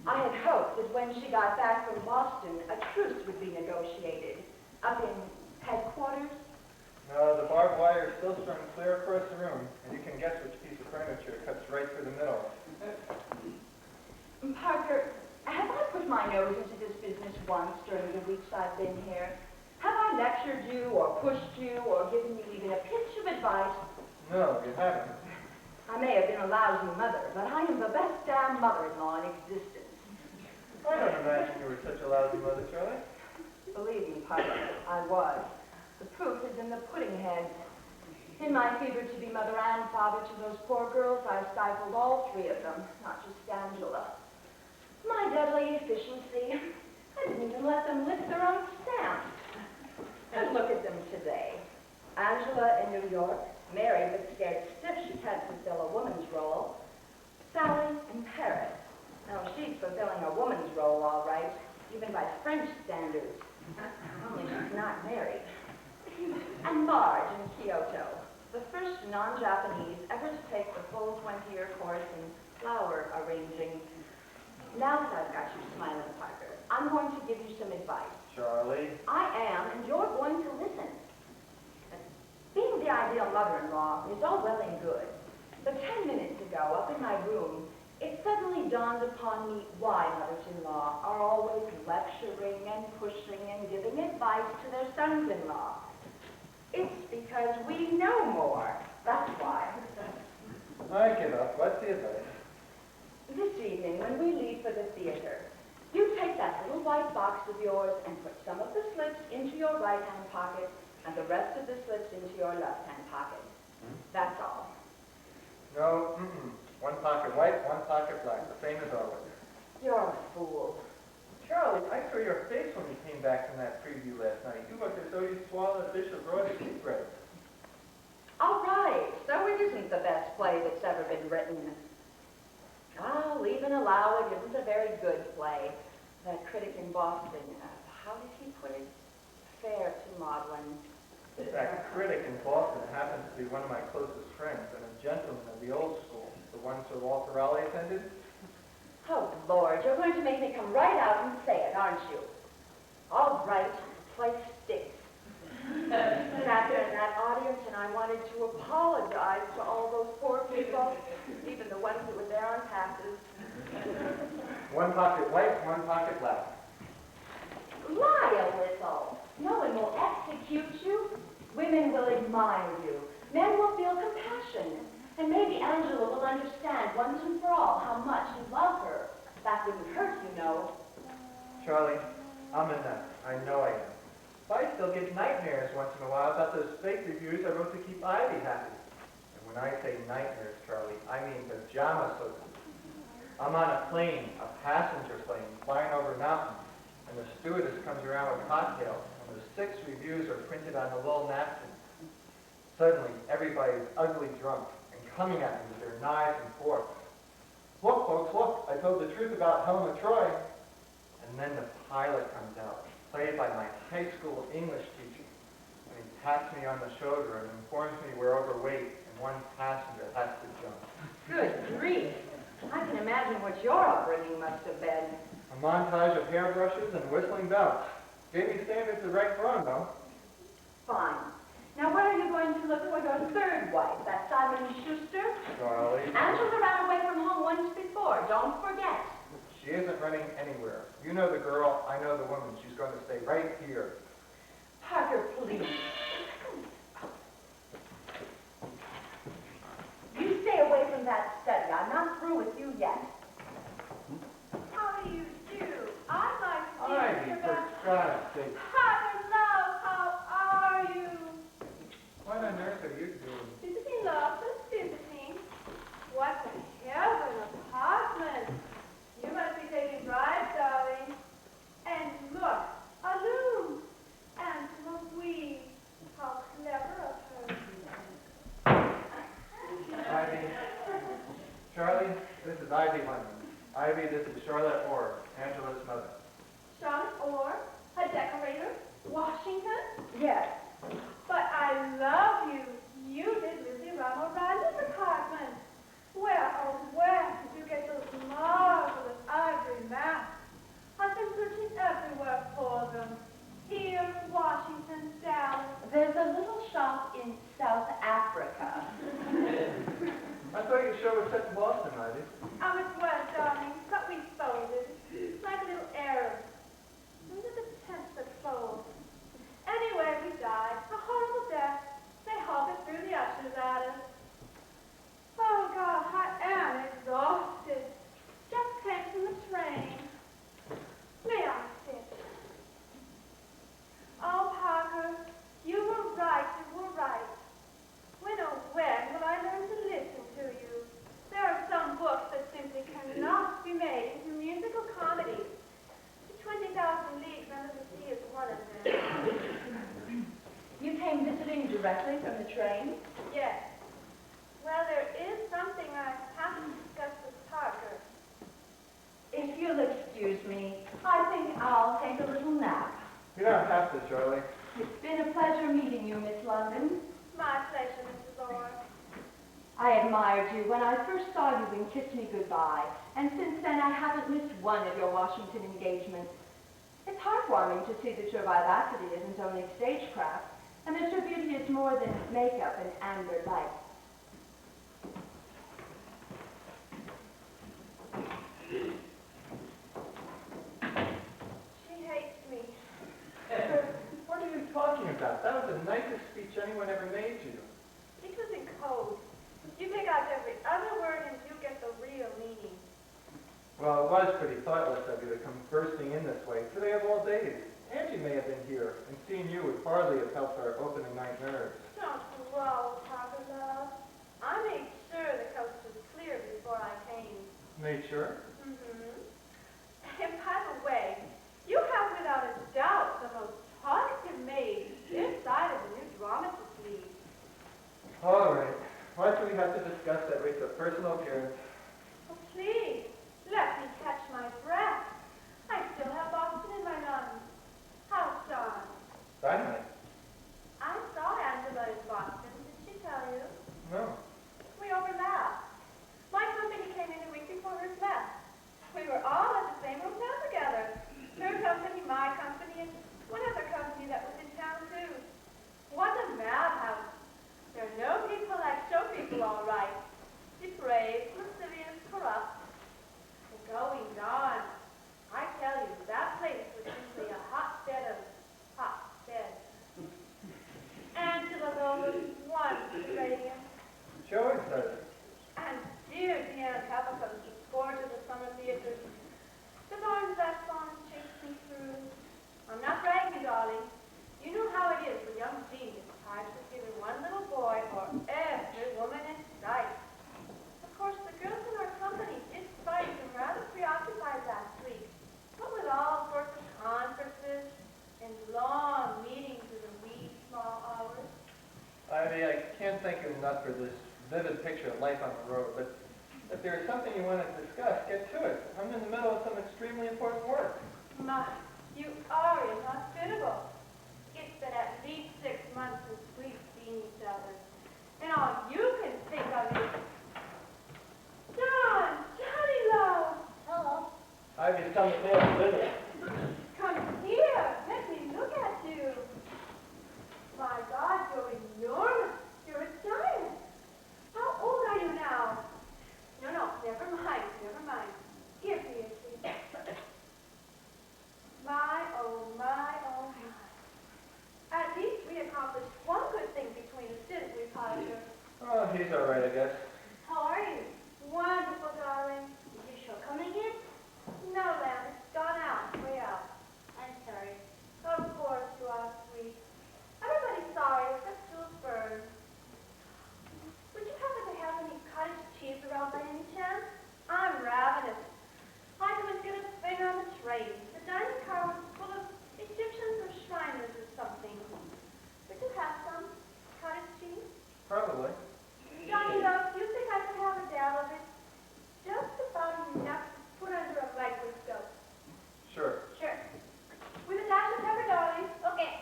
I had hoped that when she got back from Boston, a truce would be negotiated. Up in headquarters? No, the barbed wire is still strung clear across the room, and you can guess which piece of furniture cuts right through the middle. Parker, have I put my nose into this business once during the weeks I've been here? Have I lectured you, or pushed you, or given you even a pinch of advice? No, you haven't. I may have been a lousy mother, but I am the best damn mother-in-law in existence. I don't imagine you were such a lousy mother, Charlie. Believe me, Parker, I was. The proof is in the pudding heads. In my fever to be mother and father to those poor girls, I stifled all 3 of them, not just Angela. My deadly efficiency. I didn't even let them lift their own stamps. And look at them today. Angela in New York, Mary but scared stiff she can't fulfill a woman's role. Sally in Paris. Now she's fulfilling a woman's role, all right, even by French standards. Only she's not married. And Marge in Kyoto, the first non-Japanese ever to take the full 20-year course in flower arranging. Now that I've got you smiling, Parker, I'm going to give you some advice. Charlie. I am, and you're going to listen. Being the ideal mother-in-law is all well and good, but 10 minutes ago, up in my room, it suddenly dawned upon me why mothers-in-law are always lecturing and pushing and giving advice to their sons-in-law. It's because we know more. That's why. I give up. What's the advice? This evening, when we leave for the theater, you take that little white box of yours and put some of the slips into your right-hand pocket and the rest of the slips into your left-hand pocket. That's all. No, one pocket white, one pocket black, the same as always. You're a fool. Charlie, I saw your face when you came back from that preview last night. You looked as though you swallowed a dish of raw bread. All right, so it isn't the best play that's ever been written. I'll even allow it isn't a very good play. That critic in Boston, how did he put it? Fair to maudlin. That critic in Boston happens to be one of my closest friends and a gentleman of the old school, the one Sir Walter Raleigh attended. Oh, Lord, you're going to make me come right out and say it, aren't you? All right, the play sticks. Sat there in that audience and I wanted to apologize to all those poor people, even the ones that were there on passes. One pocket white, one pocket black. Lie a little. No one will execute you. Women will admire you. Men will feel compassion. And maybe Angela will understand once and for all how much you love her. That wouldn't hurt, you know. Charlie, I'm a nut. I know I am. But I still get nightmares once in a while about those fake reviews I wrote to keep Ivy happy. And when I say nightmares, Charlie, I mean pajama slippers. I'm on a plane, a passenger plane, flying over mountains, and the stewardess comes around with cocktails, and the 6 reviews are printed on a little napkin. Suddenly, everybody's ugly drunk and coming at me with their knives and forks. Look, folks, look, I told the truth about Helen of Troy. And then the pilot comes out, played by my high school English teacher. And he pats me on the shoulder and informs me we're overweight and one passenger has to jump. Good grief. I can imagine what your upbringing must have been. A montage of hairbrushes and whistling bells. Gave me standards to right from, though. Fine. Now, where are you going to look for your third wife? That Simon Schuster? Charlie. Angela ran away from home once before. Don't forget. She isn't running anywhere. You know the girl, I know the woman. She's going to stay right here. Parker, please. You stay away from that study. I'm not through with you yet. How do you do? I'd like to see Ivy, Mr. for Van... God's sake. Father, love, how are you? What on earth are you doing? Visiting, love, just visiting. What a heaven apartment. You must be taking rides, darling. And look, a loom. And Louise, how clever of her. Ivy. Charlie, this is Ivy London. Ivy, this is Charlotte Orr, Angela's mother. Charlotte Orr, a decorator, Washington. Yes. But I love you. You did Lizzie Ramo Riley's apartment. Where, oh, where did you get those marvelous ivory masks? I've been searching everywhere for them. Here, Washington, Dallas. There's a little shop in South Africa. I thought your show was set in Boston, Ivy. Oh, it was, darling, but we folded. Like a little Arab. Those are the tents that fold. Anyway, we died. A horrible death. They halted through the ushers at us. Oh, God, I am exhausted. Just came from the train. May I sit? Oh, Parker, you were right, you were right. When oh, when will I learn to listen to you? There are some books that simply cannot be made into musical comedies. 20,000 Leagues Under the Sea is one of them. You came visiting directly from the train? Yes. Well, there is something I have to discuss with Parker. If you'll excuse me, I think I'll take a little nap. You don't have to, Charlie. It's been a pleasure meeting you, Miss London. My pleasure, Mrs. Orr. I admired you when I first saw you and kissed me goodbye, and since then I haven't missed one of your Washington engagements. It's heartwarming to see that your vivacity isn't only stagecraft, and that your beauty is more than makeup and amber light. She hates me. What are you talking about? That was the nicest speech anyone ever made you. It was in code. You pick out every other word and you get the real meaning. Well, it was pretty thoughtless of you to come bursting in this way today of all days. Angie may have been here, and seeing you would hardly have helped our opening night nerves. Don't growl, Parker, love. I made sure the coast was clear before I came. Made sure? Mm-hmm. And by the way, you have without a doubt the most talkative maid this side of the new dramatist league. All right. Why do we have to discuss that race of personal appearance? Oh, please, let me catch my breath. I still have Boston in my lungs. How's John? Dynamite. I saw Angela in Boston. Did she tell you? No. We overlapped. My company came in a week before her left. We were all at the same hotel together. Her company, my company, and one other company that was in town too. your life on the road, but if there is something you want to discuss, get to it. I'm in the middle of some extremely important work. My, you are inhospitable. It's been at least 6 months since we've seen each other. And all you can think of is, John, Johnny Love, Hello. Ivy's come to pay us a visit. come here. Let me look at you. My God, you're enormous. You're a giant. How old are you now? No, never mind, never mind. Give me a seat. My, oh my, oh my. At least we accomplished one good thing between us, didn't we, Potter? Oh, he's all right, I guess. How are you? Wonderful, darling. Is your show coming again? No, Lamb, it's gone out, way out. I'm sorry. Of course you are, sweet. Everybody's sorry except Jules Byrne. Would you happen to have any cottage cheese around by any chance? I'm ravenous. I was going to finger on the train. The dining car was full of Egyptians or Shriners or something. Would you have some cottage cheese? Probably. Johnny, love, do you think I could have a dab of it? Just about enough to put under a microscope. Sure. Sure. With a dash of pepper, darling. Okay.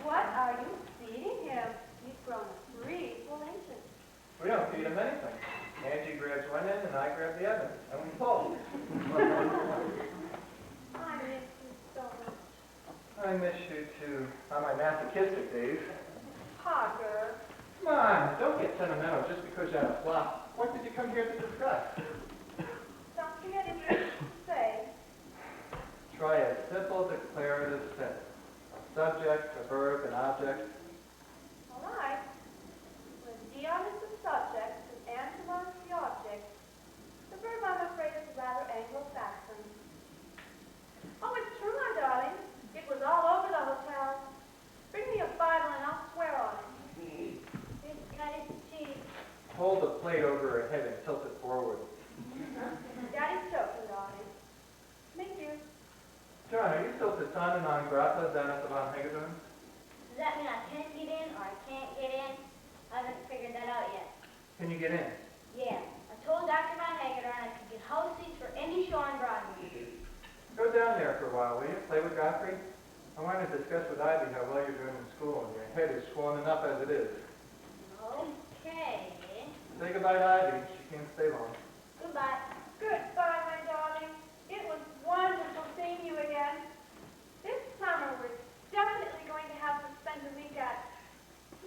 What are you feeding him? He's grown 3 full inches. We don't feed him anything. Angie grabs one end and I grab the other. And we pull. I miss you so much. I miss you too. On my masochistic days. Parker. Come on, don't get sentimental just because you had a flop. What did you come here to discuss? Something I didn't say. Try a simple declarative sentence. A subject, a verb, an object. All right. When Dion is the subject and Angelon is the object, the verb, I'm afraid, is rather Anglo-Saxon. Oh, it's true, my darling. It was all over the hotel. Bring me a Bible and I'll swear on it. Here's cottage cheese. Hold the plate over her head and tilt it forward. Daddy's joking, darling. Thank you. John, are you still persona non grata down at the Von Hagedorn? Does that mean I can get in or I can't get in? I haven't figured that out yet. Can you get in? Yeah. I told Dr. Von Hagedorn I could get house seats for any show on Broadway. Go down there for a while, will you? Play with Godfrey? I want to discuss with Ivy how well you're doing in school, and your head is swollen up as it is. Okay. Say goodbye to Ivy. She can't stay long. Goodbye. Goodbye, my darling. It was wonderful seeing you again. This summer we're definitely going to have to spend a week at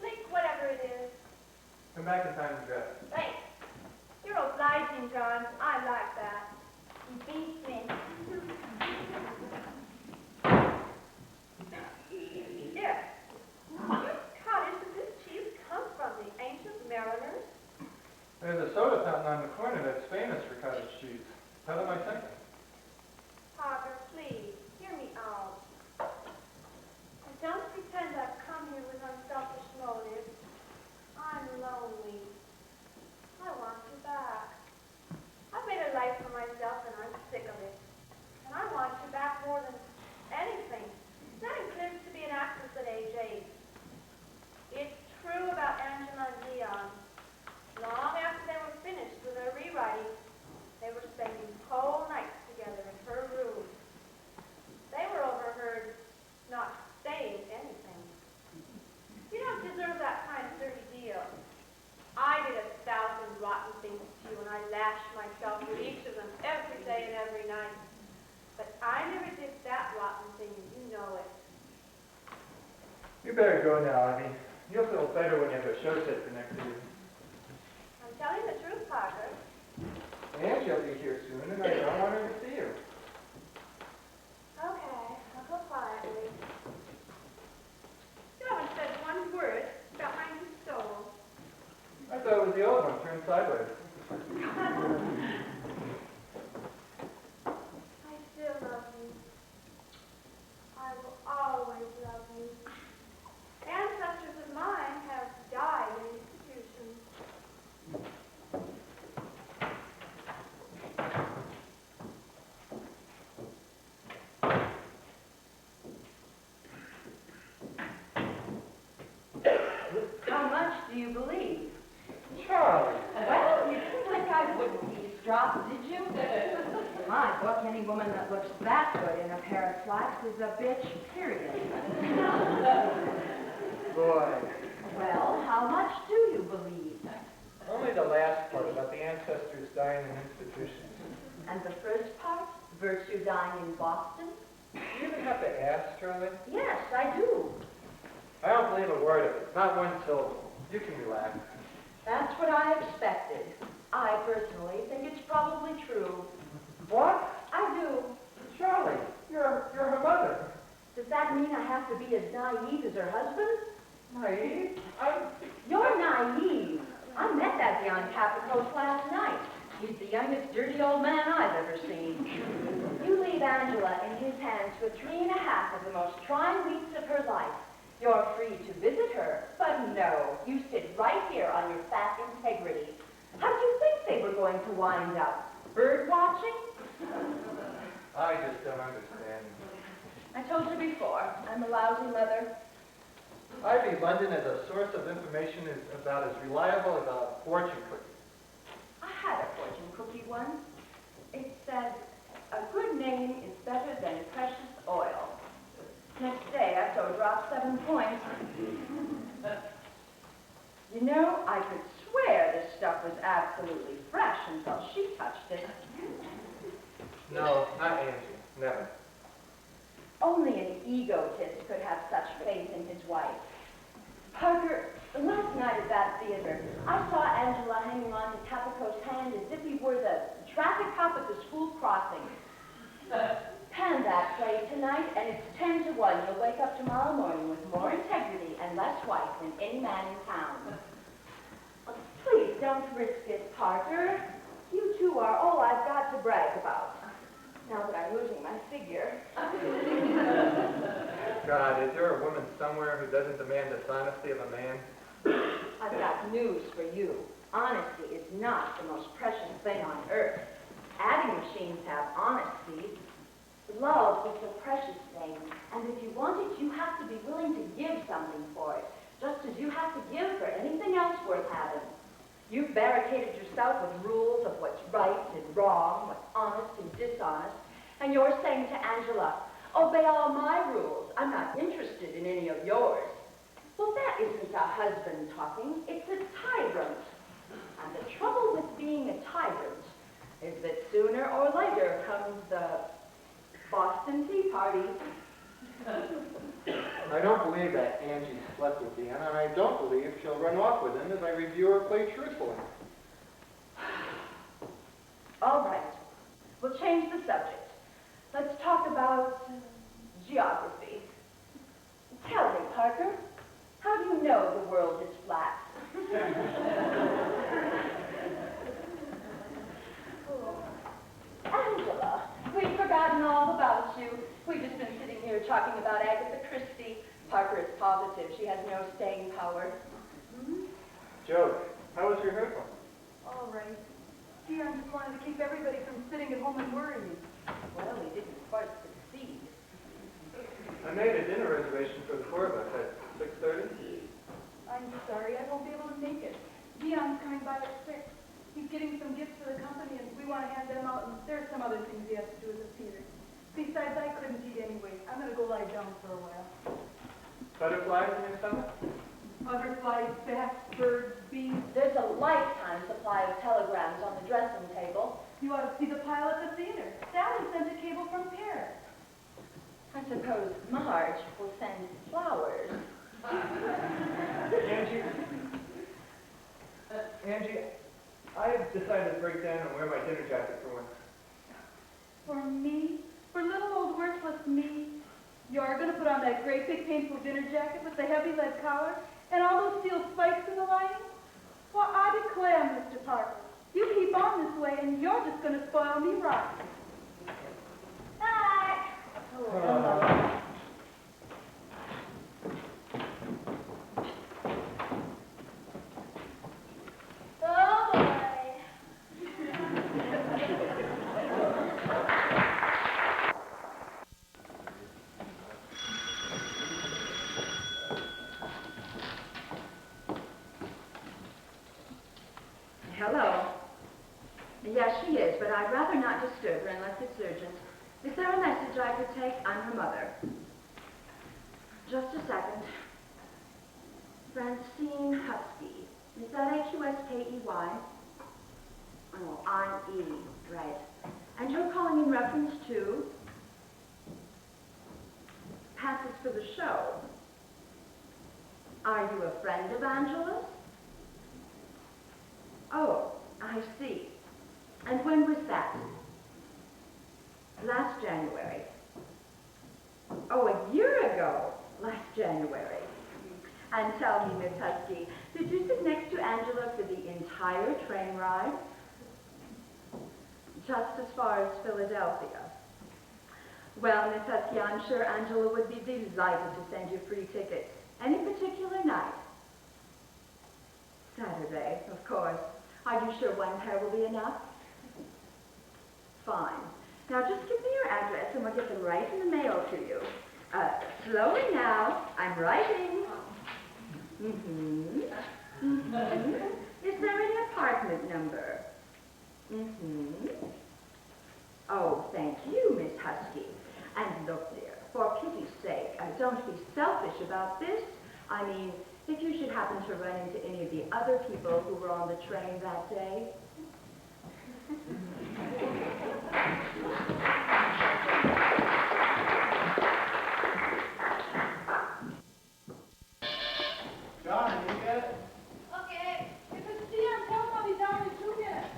Lake whatever it is. Come back in time to dress. Thanks. You're obliging, John. I like that. You beat me. Yes. Which cottage did this cheese come from? The ancient mariners? There's a soda fountain on the corner that's famous for cottage cheese. Tell them I sent it. Parker, please, hear me out. And don't pretend I've come here with unselfish motives. I'm lonely. I want you back. I've made a life for myself and I'm sick of it. And I want you back more than anything. That includes to be an actress at age 8. It's true about Angela and Dion. Long after they were finished with their rewriting, they were spending whole nights together in her room. They were overheard not saying anything. You don't deserve that kind of dirty deal. I did 1,000 rotten things to you, and I lashed myself with each of them every day and every night. But I never did that rotten thing, and you know it. You better go now, Ivy. You'll feel better when you have a show set for next year. I'm telling the truth, Parker. Angie will be here soon, and I don't want her to see you. Okay, I'll go quietly. You haven't said one word about my new stove. I thought it was the old one turned sideways. I still love you. I will always love you. Ancestors of mine have died in institutions. How much do you believe? didn't eavesdrop, did you? My book, any woman that looks that good in a pair of slacks is a bitch, period. Boy, Well, how much do you believe? only the last part about the ancestors dying in institutions. And the first part, virtue dying in Boston? Do you even have to ask, Charlie? Yes, I do. I don't believe a word of it, not one syllable. You can relax. That's what I expected. I personally think it's probably true. What? I do. Charlie, you're her mother. Does that mean I have to be as naive as her husband? Naive? You're naive. I met that young Capricorn last night. He's the youngest dirty old man I've ever seen. You leave Angela in his hands for 3.5 of the most trying weeks of her life. You're free to visit her, but no, you sit right here on your fat integrity. How do you think they were going to wind up? Bird watching? I just don't understand. I told you before, I'm a lousy mother. Ivy London as a source of information is about as reliable as a fortune cookie. I had a fortune cookie once. It said, a good name is better than precious oil. Next day, I so dropped 7 points. You know, I could swear this stuff was absolutely fresh until she touched it. No, not Angie. Never. Only an egotist could have such faith in his wife. Parker, last night at that theater, I saw Angela hanging on to Capico's hand as if he were the traffic cop at the school crossing. Pan that play tonight, and it's 10 to 1. You'll wake up tomorrow morning with more integrity and less white than any man in town. Please don't risk it, Parker. You two are all I've got to brag about. Now that I'm losing my figure. God, is there a woman somewhere who doesn't demand dishonesty of a man? I've got news for you. Honesty is not the most precious thing on earth. Adding machines have honesty. Love is the precious thing, and if you want it, you have to be willing to give something for it, just as you have to give for anything else worth having. You've barricaded yourself with rules of what's right and wrong, what's honest and dishonest, and you're saying to Angela, obey all my rules. I'm not interested in any of yours. Well, that isn't a husband talking. It's a tyrant. And the trouble with being a tyrant is that sooner or later comes the Boston Tea Party. I don't believe that Angie slept with Deanna, and I don't believe she'll run off with him as I review her play truthfully. All right. We'll change the subject. Let's talk about geography. Tell me, Parker, how do you know the world is flat? Angela, we've forgotten all about you. We've just been sitting here talking about Agatha Christie. Parker is positive she has no staying power. Joe, how was rehearsal? All right. Gee, I just wanted to keep everybody from sitting at home and worrying. Well, he didn't quite succeed. I made a dinner reservation for the 4 of us at 6:30. I'm sorry, I won't be able to make it. Dion's coming by at 6. He's getting some gifts for the company, and we want to hand them out, and there's some other things he has to do at the theater. Besides, I couldn't eat anyway. I'm going to go lie down for a while. Butterflies in your stomach? Butterflies, bats, birds, bees. There's a lifetime supply of telegrams on the dressing table. You ought to see the pile at the theater. Sally sent a cable from Paris. I suppose Marge will send flowers. Angie, I've decided to break down and wear my dinner jacket for once. For me? For little old worthless me? You're going to put on that great big painful dinner jacket with the heavy lead collar and all those steel spikes in the lining? Well, I declare, Mr. Parker, you keep on this way and you're just going to spoil me rotten. Bye. Oh, Oh, boy. Yes, she is, but I'd rather not disturb her unless it's urgent. Is there a message I could take? I'm her mother. Just a second. Francine Husky. Is that H-U-S-K-E-Y? Oh, I-E, right. And you're calling in reference to passes for the show. Are you a friend of Angela's? Oh, I see. And when was that? Last January. Oh, a year ago. Last January. And tell me, Miss Husky, did you sit next to Angela for the entire train ride? Just as far as Philadelphia. Well, Miss Husky, I'm sure Angela would be delighted to send you free tickets. Any particular night? Saturday, of course. Are you sure one pair will be enough? Fine. Now just give me your address and we'll get them right in the mail to you. Slowly now. I'm writing. Is there any apartment number? Oh, thank you, Miss Husky. And look, dear, for pity's sake, don't be selfish about this. I mean, if you should happen to run into any of the other people who were on the train that day. John, you get it? Okay. If it's Dion, tell him I'll be down in 2 minutes.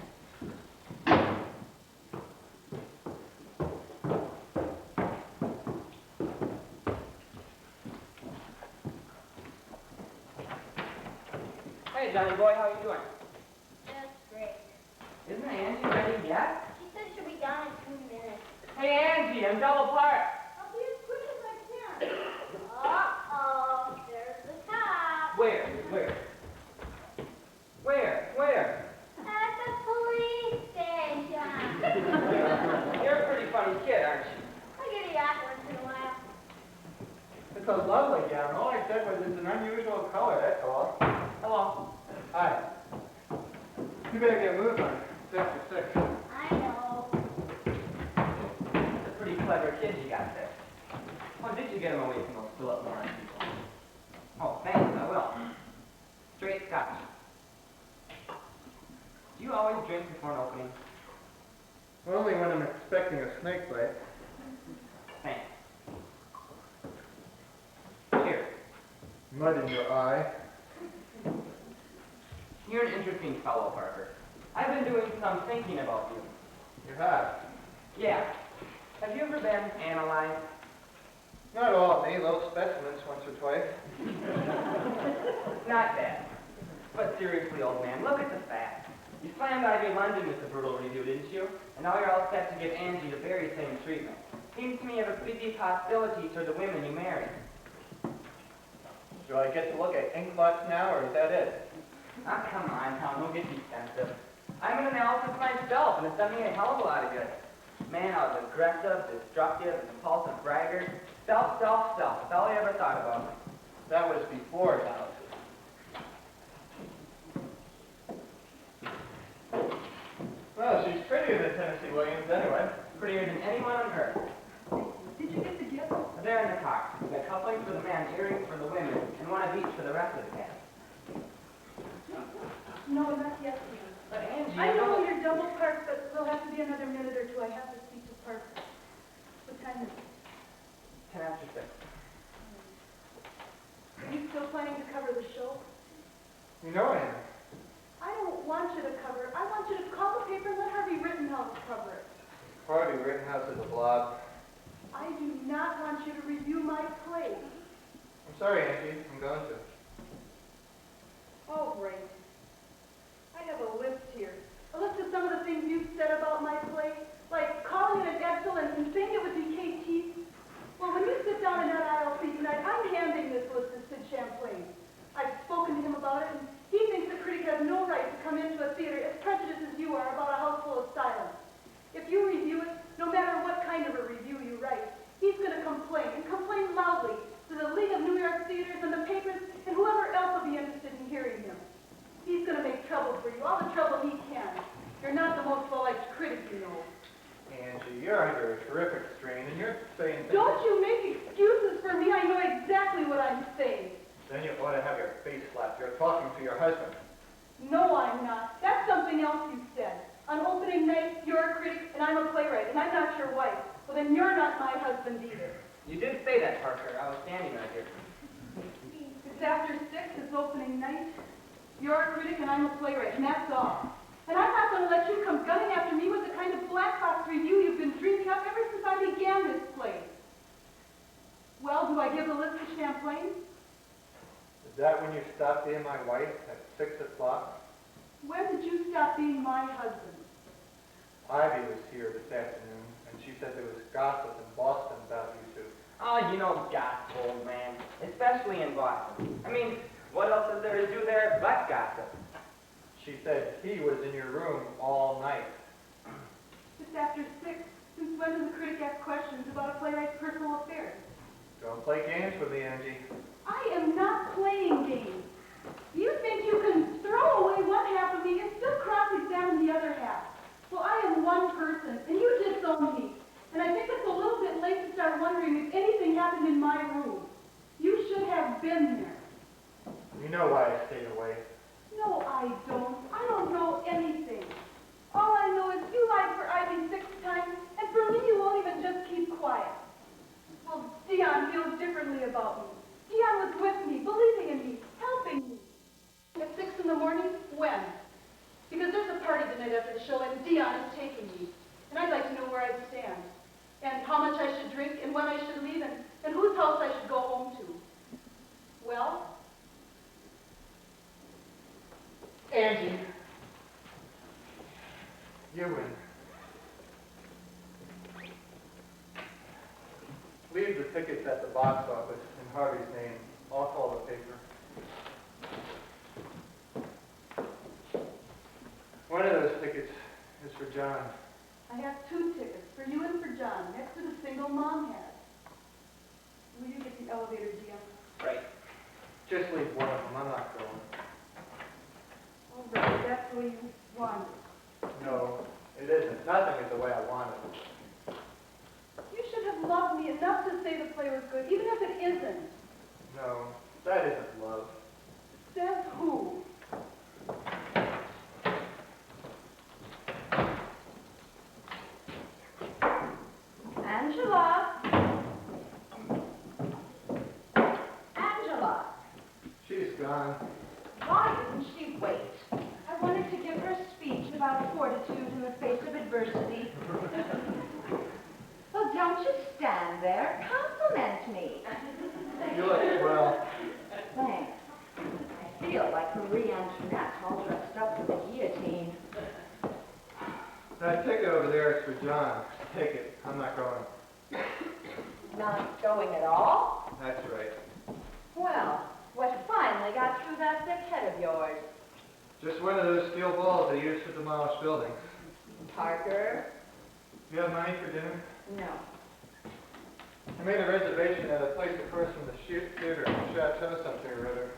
Hey, Johnny boy, how you doing? That's great. Isn't Angie ready yet? She said she'll be down in 2 minutes. Hey, Angie, I'm double parked. I'll be as quick as I can. Uh-oh, there's the cop. Where? Where? At the police station. You're a pretty funny kid, aren't you? I get a yak once in a while. It's a lovely gown. All I said was it's an unusual color, that's all. Hello. Hi. You better get moving on. It's after 6. I know. That's a pretty clever kid you got there. How did you get him away from those Philip Morris people? Oh, thanks, I will. Straight scotch. Do you always drink before an opening? Only when I'm expecting a snake bite. Thanks. Cheers. Mud in your eye. You're an interesting fellow, Parker. I've been doing some thinking about you. You have. Yeah. Have you ever been analyzed? Not all of me, little specimens once or twice. Not bad. But seriously, old man, look at the facts. You slammed out of your London with the brutal review, didn't you? And now you're all set to give Angie the very same treatment. Seems to me you have a pretty deep hostility toward the women you marry. Do I get to look at ink blots now, or is that it? Ah, come on, Tom, don't get defensive. I'm an analysis myself, and it's done me a hell of a lot of good. Man, I was aggressive, destructive, and impulsive braggart. Self. That's all I ever thought about. That was before analysis. Well, she's prettier than Tennessee Williams anyway. Prettier than anyone on earth. Did you get the gift? They're in the car. The couplings for the men, earrings for the women, and one of each for the rest of the cast. No, not yet, Dion. But Angie, I know you're double parked, but we'll have to be another minute or two. I have to speak to Parker. What time is it? 10 after 6. Are you still planning to cover the show? You know I am. I don't want you to cover it. I want you to call the paper and let Harvey Rittenhouse cover it. Harvey Rittenhouse is a blob. I do not want you to review my play. I'm sorry, Angie. I'm going to. Oh, great. I have a list here. A list of some of the things you've said about my play, like calling it an Edsel and saying it would be KT. Well, when you sit down in that ILC tonight, I'm handing this list to Sid Champlain. I've spoken to him about it, and he then you're not my husband either. You did say that, Parker. I was standing right here. It's after 6, it's opening night. You're a critic and I'm a playwright, and that's all. And I'm not going to let you come gunning after me with the kind of black box review you've been dreaming up ever since I began this play. Well, do I give the list of champagne? Is that when you stopped being my wife at 6 o'clock? When did you stop being my husband? Ivy was here this afternoon, and she said there was gossip in Boston about you two. Oh, you know gossip, old man. Especially in Boston. I mean, what else is there to do there but gossip? She said he was in your room all night. It's after 6. Since when does a critic ask questions about a playwright's personal affairs? Don't play games with me, Angie. I am not playing games. You think you can throw away one half of me and still cross-examine the other half? Well, I am one person, and you disown me. And I think it's a little bit late to start wondering if anything happened in my room. You should have been there. You know why I stayed away. No, I don't. I don't know anything. All I know is you lied for Ivy 6 times, and for me you won't even just keep quiet. Well, Dion feels differently about me. Dion was with me, believing in me, helping me. At 6 in the morning? When? Because there's a party tonight after the show, and Dion is taking me. And I'd like to know where I stand, and how much I should drink, and when I should leave, and whose house I should go home to. Well? Angie, you win. Leave the tickets at the box office in Harvey's name. I'll call the paper. One of those tickets is for John. I have 2 tickets, for you and for John, next to the single Mom had. Will you get the elevator, Dion? Right. Just leave one of them. I'm not going. All right, that's the way you want it. No, it isn't. Nothing is the way I want it. You should have loved me enough to say the play was good, even if it isn't. No, that isn't love. Says who? Angela? Angela, She's gone. why didn't she wait? I wanted to give her a speech about fortitude in the face of adversity. Well, don't you stand there. Compliment me. You look well. Thanks. I feel like Marie Antoinette all dressed up for the guillotine. That ticket over there is for John. Take it. I'm not going. Not going at all? That's right. Well, what finally got through that thick head of yours? Just one of those steel balls they use for demolished buildings. Parker? You have money for dinner? No. I made a reservation at a place across from the theater in Chateau something or other.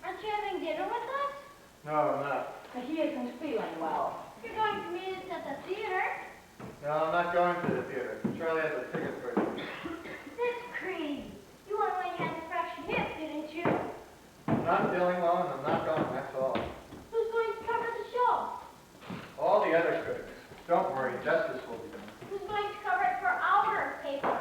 Aren't you having dinner with us? No, I'm not. He isn't feeling well. You're going to meet us at the theater. No, I'm not going to the theater. Charlie has a ticket for you. That's crazy. You went when you had the fractured hip, didn't you? I'm not feeling well and I'm not going, that's all. Who's going to cover the show? All the other critics. Don't worry, justice will be done. Who's going to cover it for our paper?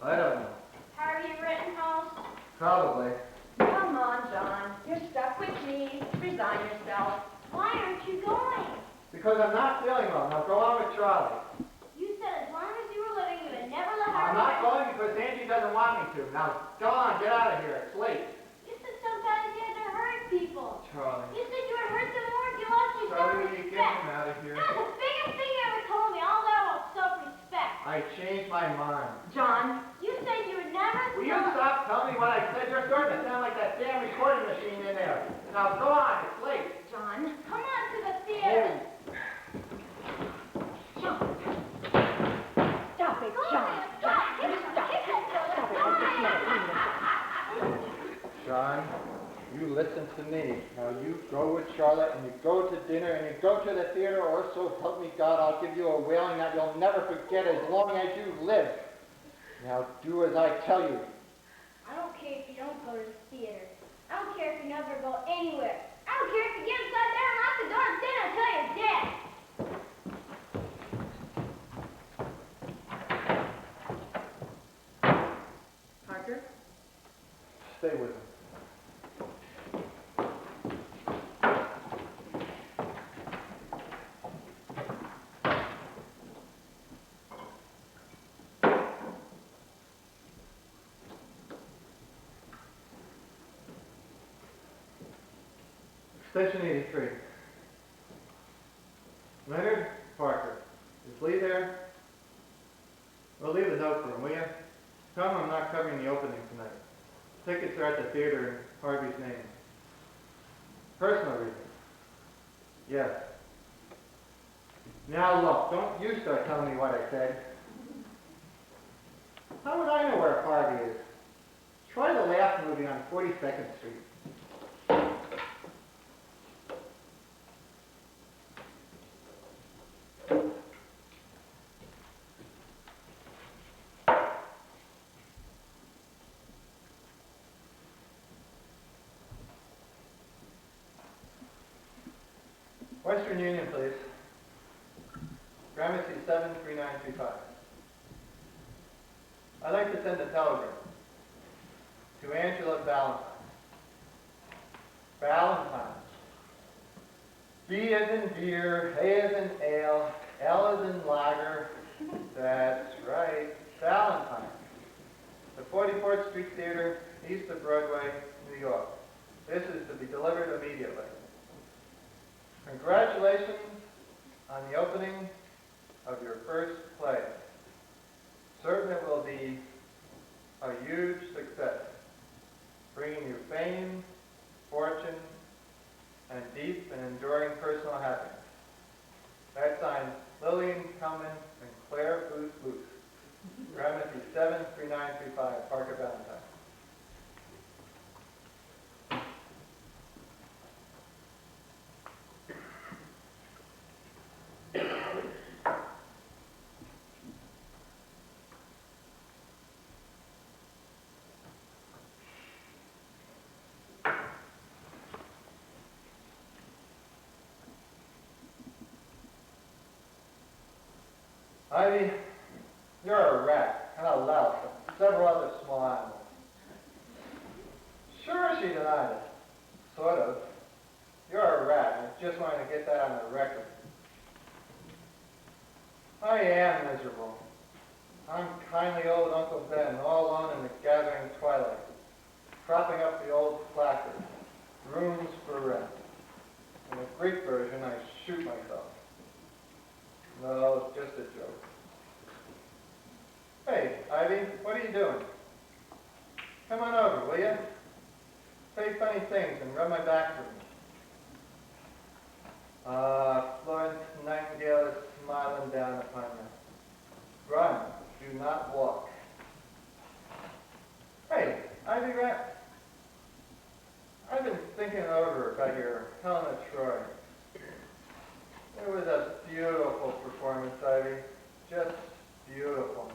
I don't know. Harvey Rittenhouse? Probably. Come on, John. You're stuck with me. Resign yourself. Why aren't you going? Because I'm not feeling well. Now go on with Charlie. You said as long as you were living, you would never let I'm Harvey not going because Angie doesn't want me to. Now go on, get out of here. It's late. You said sometimes you had to hurt people. Charlie. You said you would hurt them more if you lost your Charlie, will you get self-respect. him out of here? That's the biggest thing you ever told me, all that about self-respect. I changed my mind. John, You said you would never Will you stop telling me what I said? You're starting to sound like that damn recording machine in there. Now go on, it's late. John. Come on to the theater. John. Stop it, Go John. on, stop. Stop it. Stop it. John, you listen to me. Now you go with Charlotte and you go to dinner and you go to the theater, or so help me God, I'll give you a wailing that you'll never forget as long as you live. Now do as I tell you. I don't care if you don't go to the theater. I don't care if you never go anywhere. I don't care if you get inside there and lock the door and stand until you're dead. Section 83. Leonard Parker. Is Lee there? Well, leave a note for him, will you? Tell him I'm not covering the opening tonight. Tickets are at the theater in Harvey's name. Personal reasons. Yes. Now look, don't you start telling me what I said. How would I know where Harvey is? Try the Laugh movie on 42nd Street. Western Union, please. Gramercy 73925. I'd like to send a telegram to Angela Valentine. Valentine. B as in beer, A as in ale, L as in lager. That's right, Valentine. The 44th Street Theater, east of Broadway, New York. This is to be delivered immediately. Congratulations on the opening of your first play. Certain it will be a huge success, bringing you fame, fortune, and deep and enduring personal happiness. That's signed Lillian Hellman and Claire Booth Booth. Gramercy 73925, Parker Valentine. Ivy, you're a rat and a louse and several other small animals. Sure, she denied it. Sort of. You're a rat, and I just wanted to get that on the record. I am miserable. I'm kindly old Uncle Ben, all alone in the gathering twilight, propping up the old placard, Rooms for Rent. In the Greek version, I shoot myself. No, it's just a joke. Hey, Ivy, what are you doing? Come on over, will you? Say funny things and rub my back with me. Florence Nightingale is smiling down upon you. Run, do not walk. Hey, Ivy Rat, I've been thinking over about your Helen of Troy. It was a beautiful performance, Ivy. Just beautiful.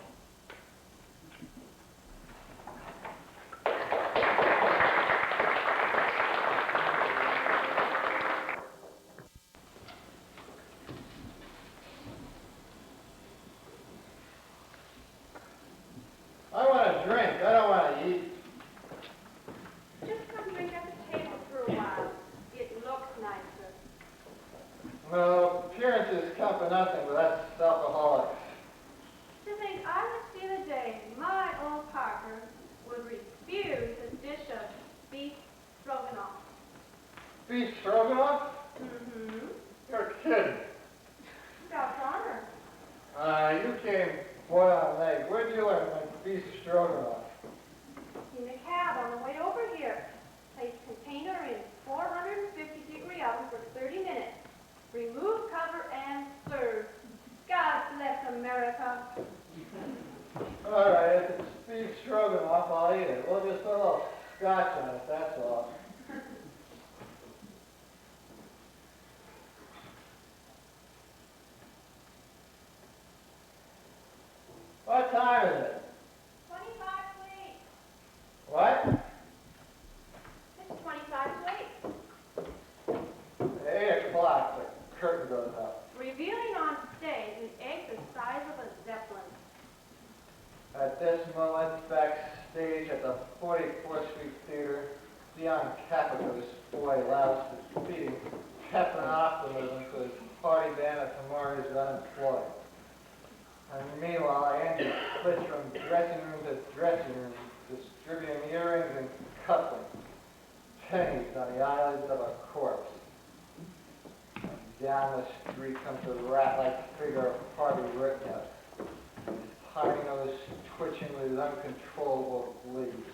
I want to drink. I don't want to eat. Just come drink at the table for a while. It looks nicer. No, appearances count for nothing, but that's alcoholics. To think I would see the day my old Parker would refuse a dish of beef stroganoff. Beef stroganoff? Mm-hmm. You're kidding. God's honor. You came boil on egg. Where'd you learn my beef stroganoff? In the cab on the way over here. Place container in 450-degree oven for 30 minutes. Remove cover and serve. God bless America. All right, if it's beef stroganoff, I'll eat it. We'll just put a little scotch on it, that's all. What time is it? 25 to 8. What? It's 25 to 8. 8 o'clock, the curtain goes up. Revealing on stage an egg the size of a zeppelin. At this moment, backstage at the 44th Street Theater, Dion Capico's boy Louse is feeding pep and optimism to his party band of tomorrow's unemployed. And meanwhile, Angie flits from dressing room to dressing room, distributing earrings and cufflinks, pennies on the eyelids of a corpse. down the street comes a rat-like figure of Harvey Rittenhouse, his tiny nose twitching with uncontrollable glee.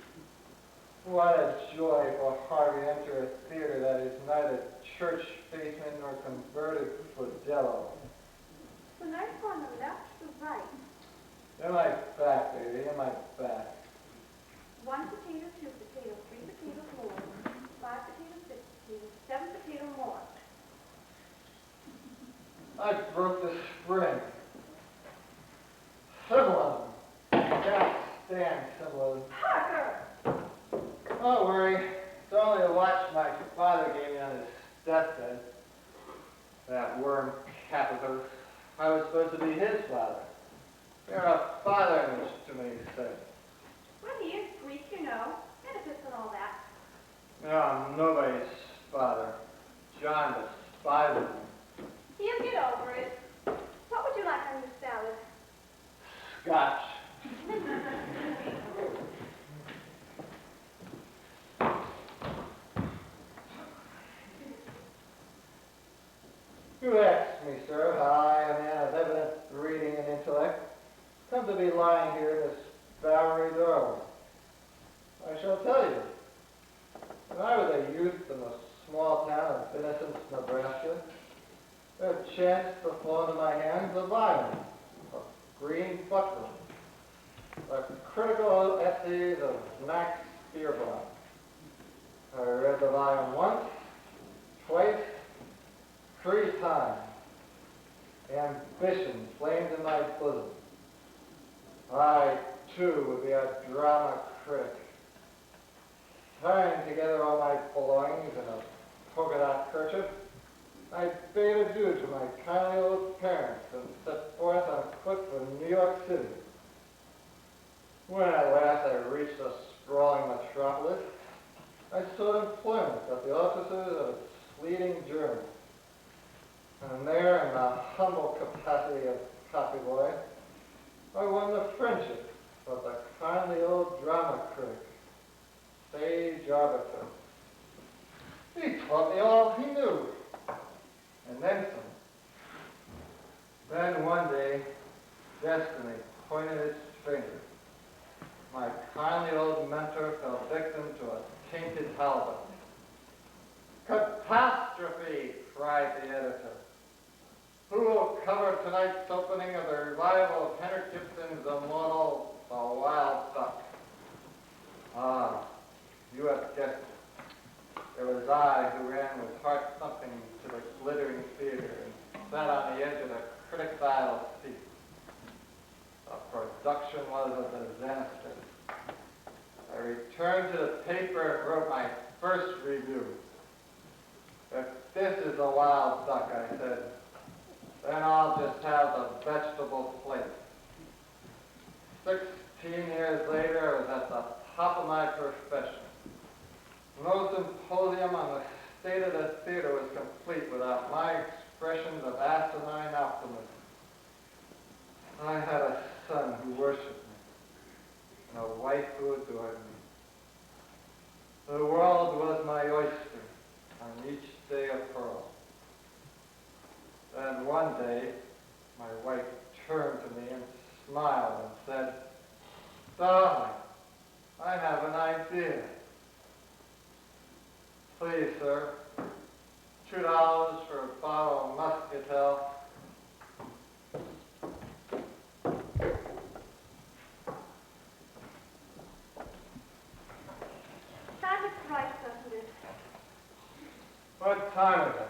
What a joy for Harvey to enter a theater that is neither church basement nor converted bordello. The nice one on the left, the right. In my back, baby, in my back. 1 potato, 2 potatoes, 3 potatoes more, 5 potatoes, 6 potatoes, 7 potatoes more. I broke the spring. 7 of them. Can't stand 7 of them. Parker! Don't worry. It's only a watch my father gave me on his deathbed. That worm Capitals. I was supposed to be his father. You're a father image to me, he said. Well, he is Greek, you know. Benefits and all that. No, I'm nobody's father. John despises me. He'll get over it. What would you like on your salad? Scotch. You ask me, sir, how I, a man of evident reading and intellect, come to be lying here in this Bowery doorway. I shall tell you. When I was a youth in the small town of Innocence, Nebraska, there chanced to fall into my hands a volume of Green Butler, the critical essays of Max Beerbohm. I read the volume once, twice, 3 times. Ambition flamed in my bosom. I, too, would be a drama critic. Tying together all my belongings in a polka dot kerchief, I bade adieu to my kindly old parents and set forth on foot for New York City. When at last I reached the sprawling metropolis, I sought employment at the offices of its leading journal. And there, in the humble capacity of copy boy, I won the friendship of the kindly old drama critic, Sage Arbiter. He taught me all he knew, and then some. Then one day, destiny pointed its finger. My kindly old mentor fell victim to a tainted halibut. Catastrophe, cried the editor. Who will cover tonight's opening of the revival of Henry Gibson's immortal The Wild Duck? Ah, you have guessed it. It was I who ran with heart thumping to the glittering theater and sat on the edge of the critic's aisle seat. The production was a disaster. I returned to the paper and wrote my first review. If this is a wild duck, I said, then I'll just have the vegetable plate. 16 years later, I was at the top of my profession. No symposium on the state of the theater was complete without my expressions of asinine optimism. I had a son who worshipped me, and a wife who adored me. The world was my oyster on each day of pearl. Then one day, my wife turned to me and smiled and said, "Darling, I have an idea. Please, sir, $2 for a bottle of Muscatel." Time is right, doesn't it? What time is it?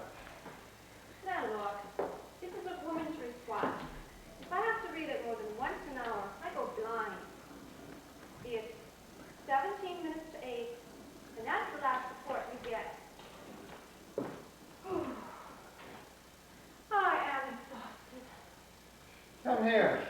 Now look, this is a woman's response. If I have to read it more than once an hour, I go blind. It's 17 minutes to 8, and that's the last support we get. I am exhausted. Come here.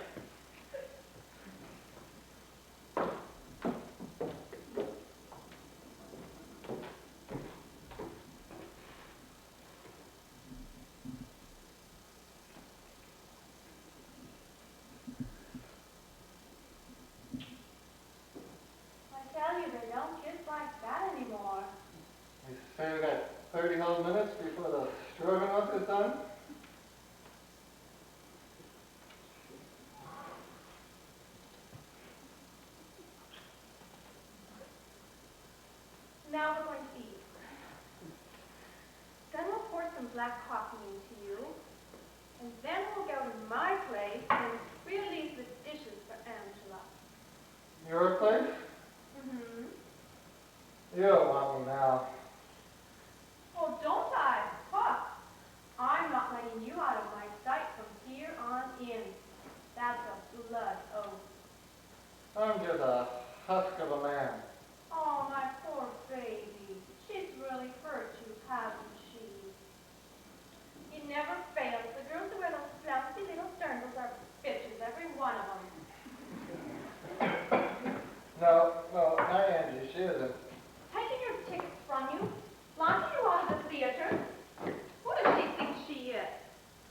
I tell you, they don't kiss like that anymore. You say we got 30 whole minutes before the stroganoff is done? black coffee into you. And then we'll go to my place and we'll leave the dishes for Angela. Your place? Mm-hmm. You don't want me now. Oh, don't I? Huh? I'm not letting you out of my sight from here on in. That's a blood oath. I'm just a husk of a man. Oh, my poor baby. She's really hurt you, hasn't she? You never fail. The girls who wear those flouncy little sterndals are bitches, every one of them. No, not Angie. She isn't. Taking your tickets from you, flaunting you out of the theater. What does she think she is?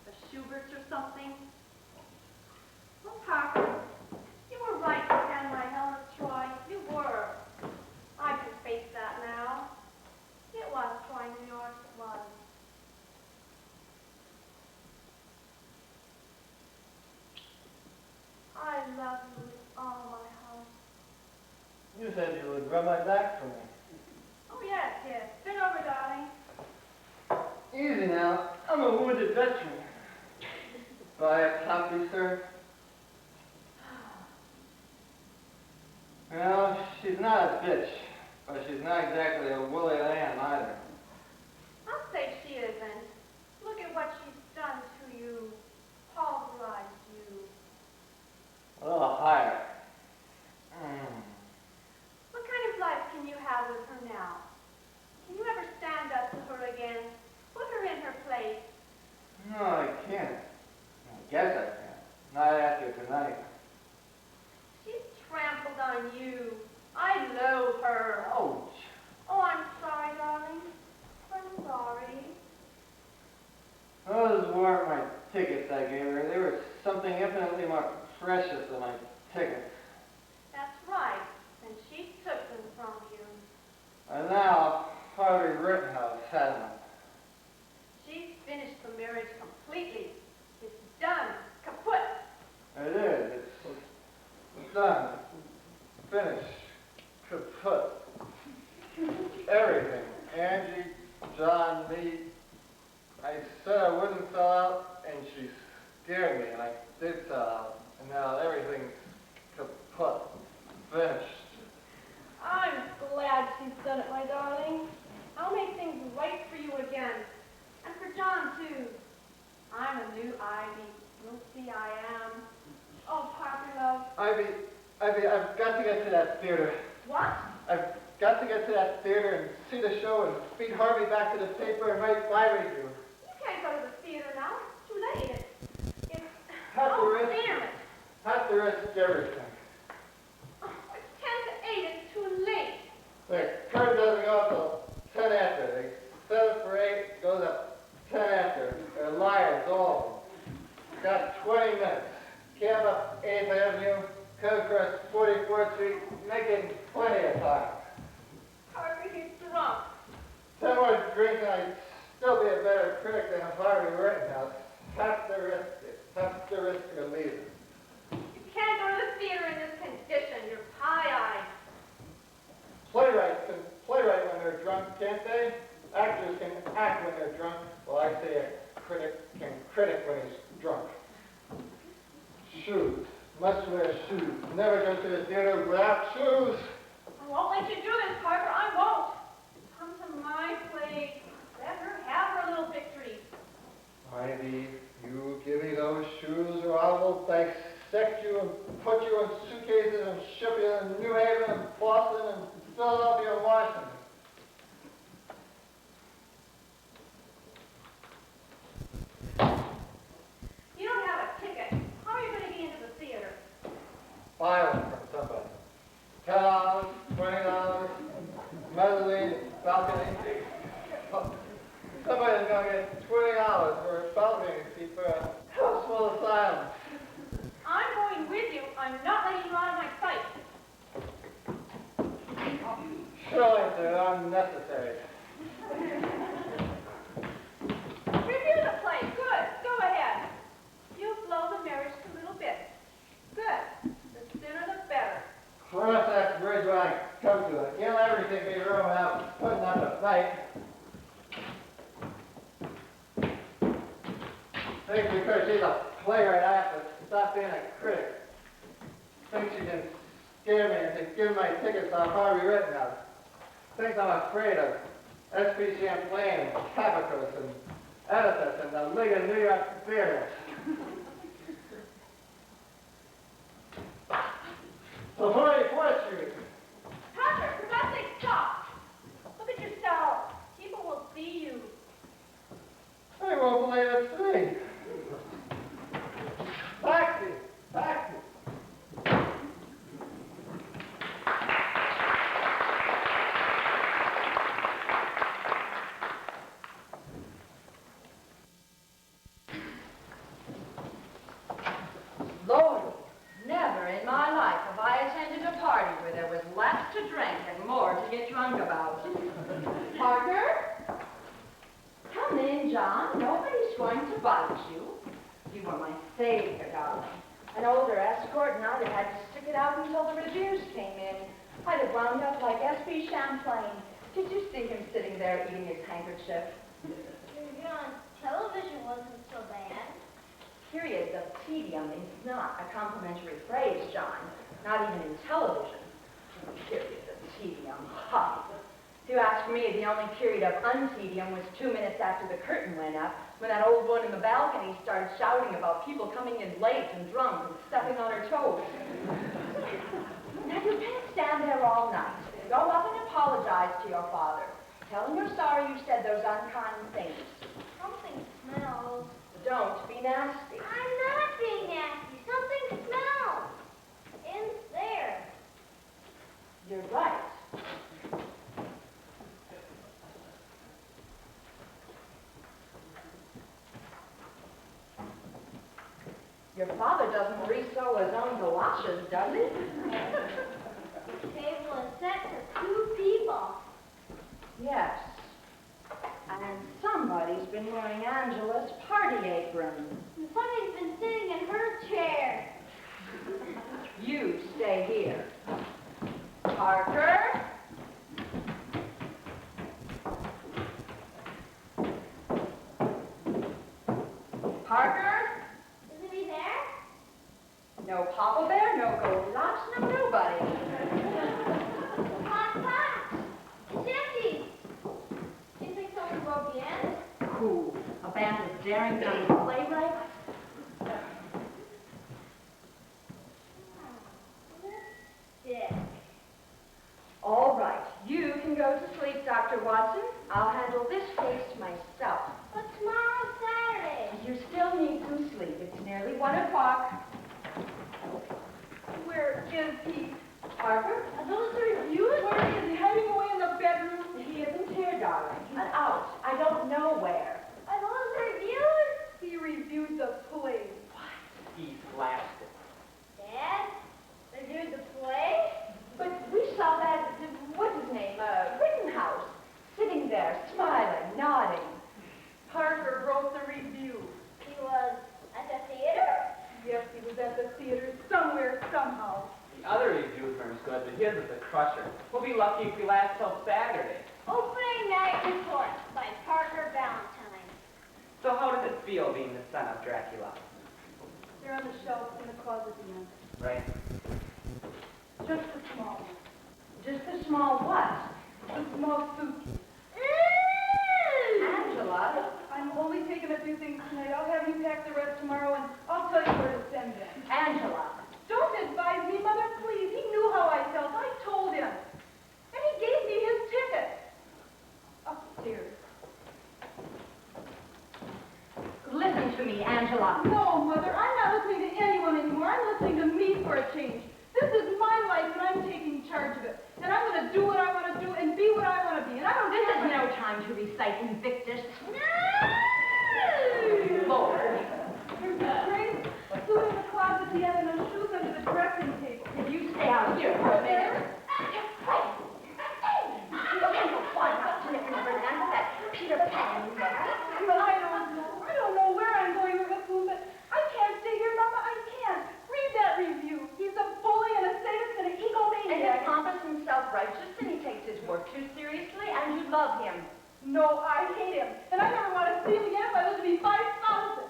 The Schuberts or something? Well, Parker, you were right to stand my helmet, Troy. You were. I can face that now. It was Troy, New York. It was. I love you with all my heart. You said you would rub my back for me. Oh, yes, yes. Bend over, darling. Easy now. I'm a wounded veteran. Buy a copy, sir? Well, she's not a bitch, but she's not exactly a woolly lamb either. I'll say she isn't. Look at what she's done to you. Pulverized you. A little higher. What kind of life can you have with her now? Can you ever stand up to her again? Put her in her place. No, I can't. I guess I can. Not after tonight. She's trampled on you. I loathe her. Ouch. Oh, I'm sorry, darling. I'm sorry. Those weren't my tickets I gave her. They were something infinitely more precious than my tickets. That's right. And she took them from you. And now, Harvey Rittenhouse has them. She's finished the marriage completely. It's done. Kaput. It is. It's done. Finished. Kaput. Everything. Angie, John, me. I said I wouldn't sell out, and she scared me, and I did sell out. And now everything's kaput. Finished. I'm glad she's done it, my darling. I'll make things right for you again. And for John, too. I'm a new Ivy. You'll see I am. Oh, Parker, love. Ivy, I've got to get to that theater. What? I've got to get to that theater and see the show and feed Harvey back to the paper and write my review. You can't go to the theater now. It's too late. It's... Have to Oh, risk, damn it. have to risk everything. Oh, it's 10 to 8. It's too late. The curtain doesn't go up till 10 after. They set it for 8, it goes up 10 after. They're liars, all of them. Got 20 minutes. Cab up 8th Avenue, cut across 44th Street, making plenty of time. Parker, he's drunk. 10 more drinks and I'd still be a better critic than Harvey Rittenhouse. Have to risk it. Have to risk your leaving. You can't go to the theater in this condition. You're pie-eyed. Playwrights can playwright when they're drunk, can't they? Actors can act when they're drunk. Well, I say a critic can critic when he's drunk. Shoes. Must wear shoes. Never go to the theater without shoes. I won't let you do this, Parker. I won't. Come to my place. Let her have her little victory. Ivy, you give me those shoes or I will dissect you and put you in suitcases and ship you to New Haven and Boston and Philadelphia and Washington. You don't have a ticket. How are you going to get into the theater? Buy one from somebody. $10, $20, mezzanine, balcony. Somebody's going to get $20 for a balcony seat for a house full of asylum. I'm going with you. I'm not letting you out of my sight. Surely they're unnecessary. Review the play. Good. Go ahead. You blow the marriage to little bits. Good. The sooner the right, I have to stop being a critic. Thinks you can scare me into giving my tickets to Harvey Rittenhouse. Thinks I'm afraid of S.P. Champlain and Capicus and Oedipus and the League of New York Theater. So who are you for, Tucker, for God's sake, stop! Look at yourself. People will see you. I won't believe it's me. Taxi! Taxi! Lord, never in my life have I attended a party where there was less to drink and more to get drunk about. Parker? Come in, John. Nobody's going to bite you. You were my savior, darling. An older escort, and I'd have had to stick it out until the reviews came in. I'd have wound up like S.P. Champlain. Did you see him sitting there eating his handkerchief? Review on television wasn't so bad. Periods of tedium is not a complimentary phrase, John. Not even in television. Periods of tedium. Ha! If you ask me, the only period of untedium was 2 minutes after the curtain went up, when that old woman in the balcony started shouting about people coming in late and drunk and stepping on her toes. Now, you can't stand there all night. Go up and apologize to your father. Tell him you're sorry you said those unkind things. Something smells. Don't be nasty. I'm not being nasty. Something smells. In there. You're right. Your father doesn't resew his own galoshes, does he? The table is set for 2 people. Yes. And somebody's been wearing Angela's party apron. And somebody's been sitting in her chair. You stay here. Parker? Parker? Isn't he there? No Papa Bear, no Goldilocks, no nobody. Hot box. It's empty. Do you think someone broke in? Who? A band of daring young playwrights? Dick. All right, you can go to sleep, Dr. Watson. I'll handle this case myself. But tomorrow's Saturday. You still need some sleep. It's nearly 1 o'clock. Where is he? Parker? Are those the reviews? Where is he? Hiding away in the bedroom? He isn't here, darling. He's out. I don't know where. Are those the reviews? He reviewed the play. He slashed it. Dad? Reviewed the play? But we saw that, what's his name, Rittenhouse, sitting there, smiling, nodding. Parker wrote the review. He was at the theater? Yes, he was at the theater somewhere, somehow. The other review firm's good, but his is a crusher. We'll be lucky if we last till Saturday. Opening night report by Parker Valentine. So how does it feel being the son of Dracula? They're on the shelf in the closet, Ian. Right? Just a small one. Just a small what? A small suitcase. Angela? I'm only taking a few things tonight. I'll have you pack the rest tomorrow, and I'll tell you where to send them. Angela. Don't advise me, Mother, please. He knew how I felt. I told him. And he gave me his ticket. Upstairs. Listen to me, Angela. No, Mother, I'm not listening to anyone anymore. I'm listening to me for a change. This is my life, and I'm taking charge of it. And I'm going to do what I want to do and be what I want to be. And I don't This care is what- no time to recite Invictus. No! Lord. There's a string, a suit in the closet, the end, and a shoes under the dressing table. If you stay out here for a minute. Peter Pan. I don't know where I'm going with this one, but I can't stay here, Mama. I can't. Read that review. He's a bully and a sadist and an And he's egomaniac. pompous and self-righteous, and he takes his work too seriously, and you love him. No, I hate him. And I never want to see him again if I live to be 5,000.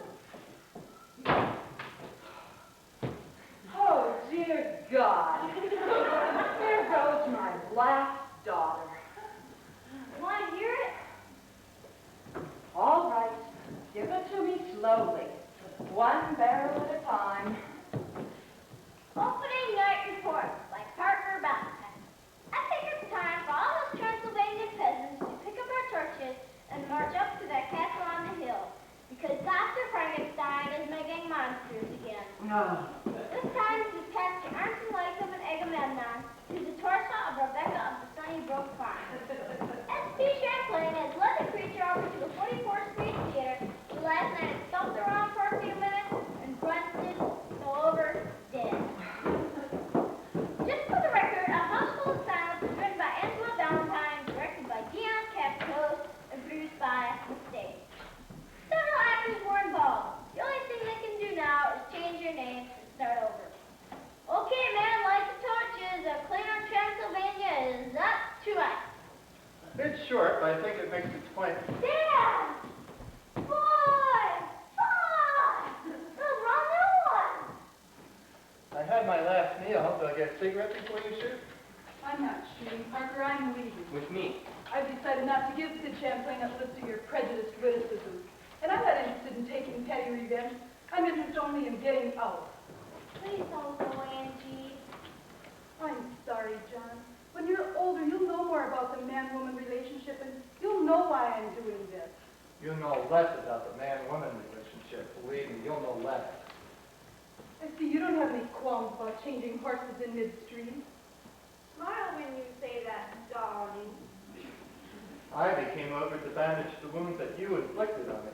monsters again. No. This time he packed the arms and legs of an Agamemnon to the torso of Rebecca of the Sunnybrook Farm. S.P. Champlain has led the creature over to the 44th Street Theater, where last night it stumped around for a few minutes and grunted over dead. Just for the record, A Houseful of Silence is written by Angela Valentine, directed by Dion Capito's, and produced by Mistake. Several actors were involved. The only thing they can do now is change your name and start over. Okay, man, light the torches. A cleaner Transylvania is up to us. It's short, but I think it makes its point. Dad! Boy! Boy! Those wrong new one. I had my last meal. Do I get a cigarette before you shoot? I'm not shooting, Parker. I'm leaving. With me. I've decided not to give Sid Champlain a list of your prejudiced witticisms. And I'm not interested in taking petty revenge. I'm interested only in getting out. Please don't go, Angie. I'm sorry, John. When you're older, you'll know more about the man-woman relationship, and you'll know why I'm doing this. You'll know less about the man-woman relationship. Believe me, you'll know less. I see you don't have any qualms about changing horses in midstream. Smile when you say that, darling. Ivy came over to bandage the wounds that you inflicted on me.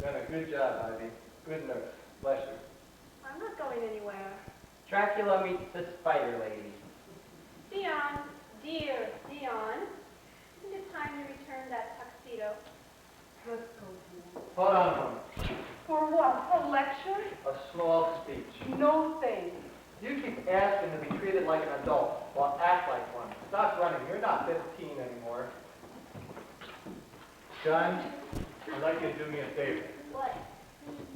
Done a good job, Ivy. Good nurse. Bless you. I'm not going anywhere. Dracula meets the Spider Lady. Dion, dear Dion, isn't it time to return that tuxedo? Let's go, dear. Hold on a moment. For what? A lecture? A small speech. No thanks. You keep asking to be treated like an adult. Well, act like one. Stop running. You're not 15 anymore. John, I'd like you to do me a favor. What?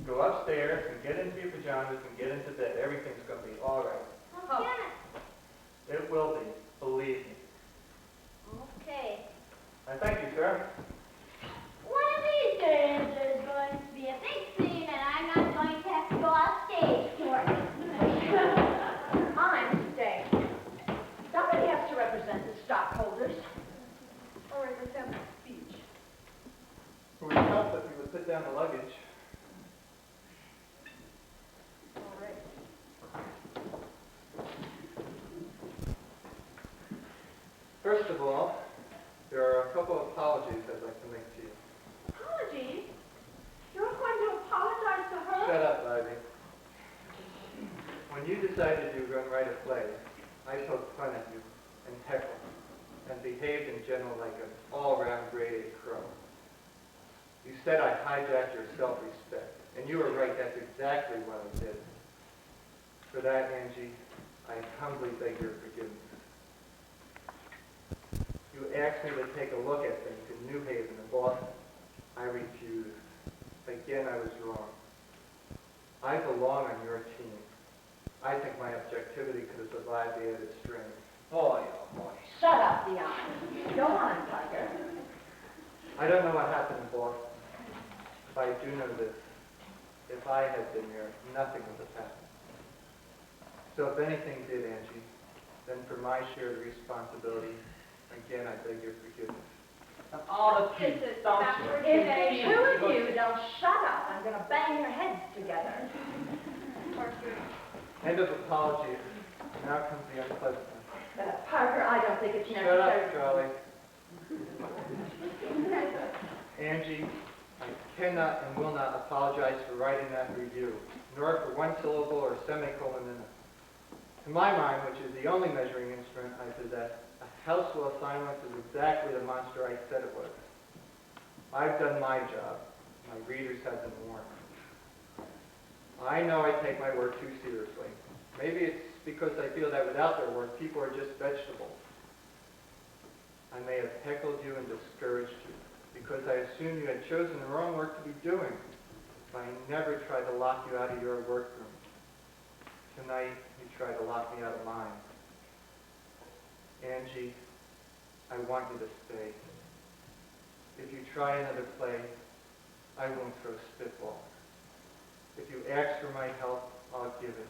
Go upstairs and get into your pajamas and get into bed. Everything's going to be all right. How can It will be. Believe me. Okay. I thank you, sir. One of these days there's going to be a big scene and I'm not going to have to go off stage to work. I'm staying. Somebody has to represent the stockholders. All right, let's have a speech. It would help if you would put down the luggage. All right. First of all, there are a couple of apologies I'd like to make to you. Apologies? You're going to apologize to her? Shut up, Ivy. When you decided you were going to write a play, I poked fun at you and heckled and behaved in general like an all-round grade A crow. You said I hijacked your self-respect, and you were right. That's exactly what I did. For that, Angie, I humbly beg your forgiveness. You asked me to take a look at things in New Haven and Boston. I refused. Again, I was wrong. I belong on your team. I think my objectivity could have survived the added strain. Boy, oh boy. Shut up, Dion. Go on, Parker. I don't know what happened in Boston. But I do know this. If I had been there, nothing would have happened. So if anything did, Angie, then for my share of the responsibility, again, I beg your forgiveness. Of all the This people, is don't backward you? If the two of you don't shut up, I'm going to bang your heads together. End of apologies. Now comes the unpleasantness. Parker, I don't think it's Shut necessary. up, Charlie. Angie, I cannot and will not apologize for writing that review, nor for one syllable or semicolon in it. To my mind, which is the only measuring instrument I possess, a house full of silence is exactly the monster I said it was. I've done my job. My readers have been warned. I know I take my work too seriously. Maybe it's because I feel that without their work, people are just vegetables. I may have heckled you and discouraged you because I assumed you had chosen the wrong work to be doing. But I never tried to lock you out of your workroom. Tonight, you tried to lock me out of mine. Angie, I want you to stay. If you try another play, I won't throw spitballs. If you ask for my help, I'll give it.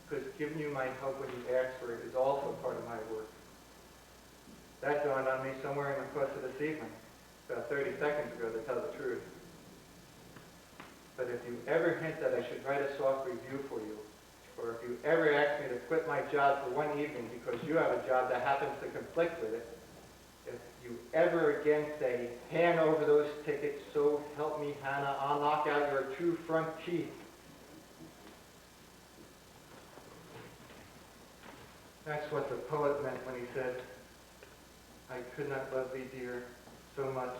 Because giving you my help when you ask for it is also part of my work. That dawned on me somewhere in the course of this evening, about 30 seconds ago, to tell the truth. But if you ever hint that I should write a soft review for you, or if you ever ask me to quit my job for one evening because you have a job that happens to conflict with it, if you ever again say, hand over those tickets, so help me, Hannah, I'll knock out your two front teeth. That's what the poet meant when he said, I could not love thee, dear, so much.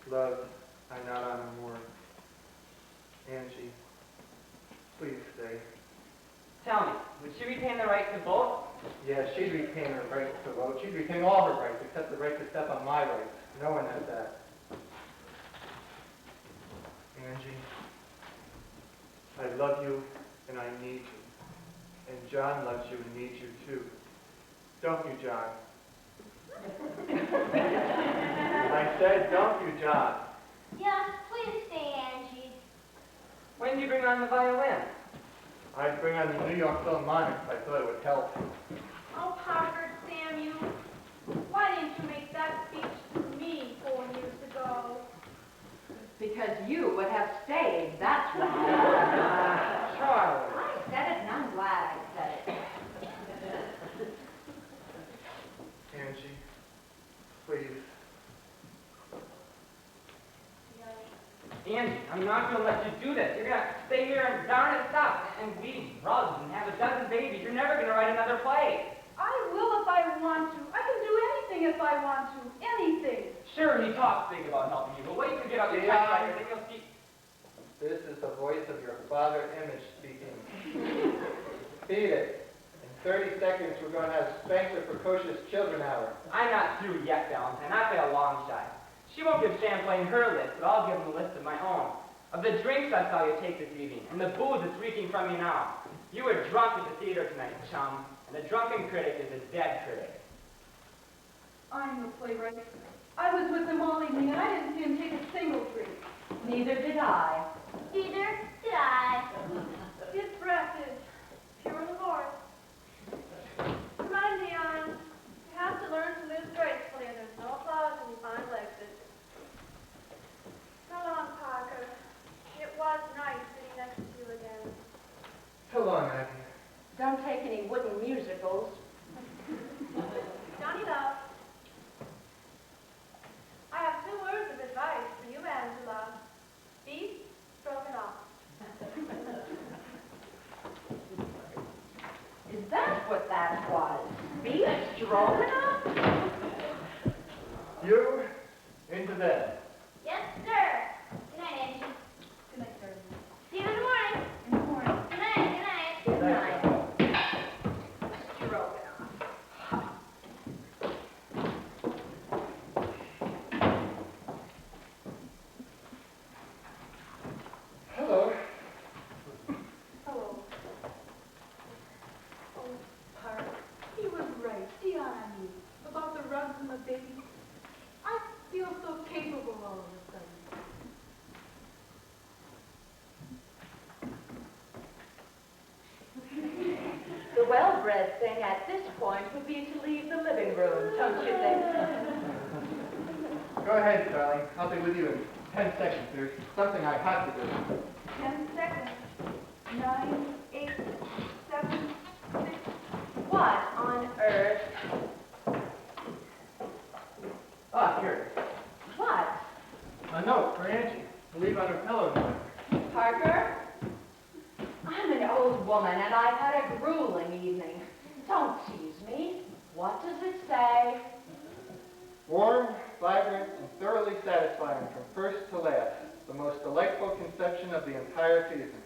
Love I not on more. Angie, please stay. Tell me, would she retain the right to vote? Yes, she'd retain her right to vote. She'd retain all her rights except the right to step on my rights. No one has that. Angie, I love you and I need you. And John loves you and needs you too. Don't you, John? I said, don't you, John? Yes, please stay, Angie. When do you bring on the violin? I'd bring on the New York Philharmonic if I thought it would help. Oh, Parker, Samuel, why didn't you make that speech to me 4 years ago? Because you would have stayed, that's why. Charlie. I said it, and I'm glad I said it. Angie, please. Angie, I'm not going to let you do this. You're going to stay here and darn it stuff and weed drugs and have a dozen babies. You're never going to write another play. I will if I want to. I can do anything if I want to. Anything. Sure, he talks big about helping you, but wait till you get out your typewriter, then you'll see. This is the voice of your father image speaking. Feed it. In 30 seconds, we're going to have Spank the Precocious Children Hour. I'm not through yet, Valentine. Not by a long shot. She won't give Champlain her list, but I'll give him a list of my own. Of the drinks I saw you take this evening, and the booze that's reeking from you now. You were drunk at the theater tonight, chum, and a drunken critic is a dead critic. I'm the playwright. I was with him all evening, and I didn't see him take a single drink. Neither did I. Neither did I. His breath is pure divorce. Come on, Dion. You have to learn to live gracefully, and there's no applause when you finally exit. So long, Parker. It was nice sitting next to you again. So long, Aggie. Don't take any wooden musicals. Johnny Love. I have 2 words of advice for you, Angela. Beef stroganoff. Is that what that was? Beef stroganoff? You, into bed. Yes, sir. Good night, Angie. Good night, Carolyn. See you in the morning. In the morning. Good night, good night. Good night. Stroganoff. Hello. Hello. Oh, Park, he was right. Dion, I mean, about the rugs and the babies. I feel so capable all of a sudden. The well-bred thing at this point would be to leave the living room, don't you think? Go ahead, Charlie. I'll be with you in 10 seconds. There's something I have to do. 10 seconds. 9, 8, 7, 6. What on earth? Ah, here. What? A note for Angie. To leave on her pillow tonight. Parker? I'm an old woman and I've had a grueling evening. Don't tease me. What does it say? Warm, vibrant, and thoroughly satisfying from first to last. The most delightful conception of the entire season.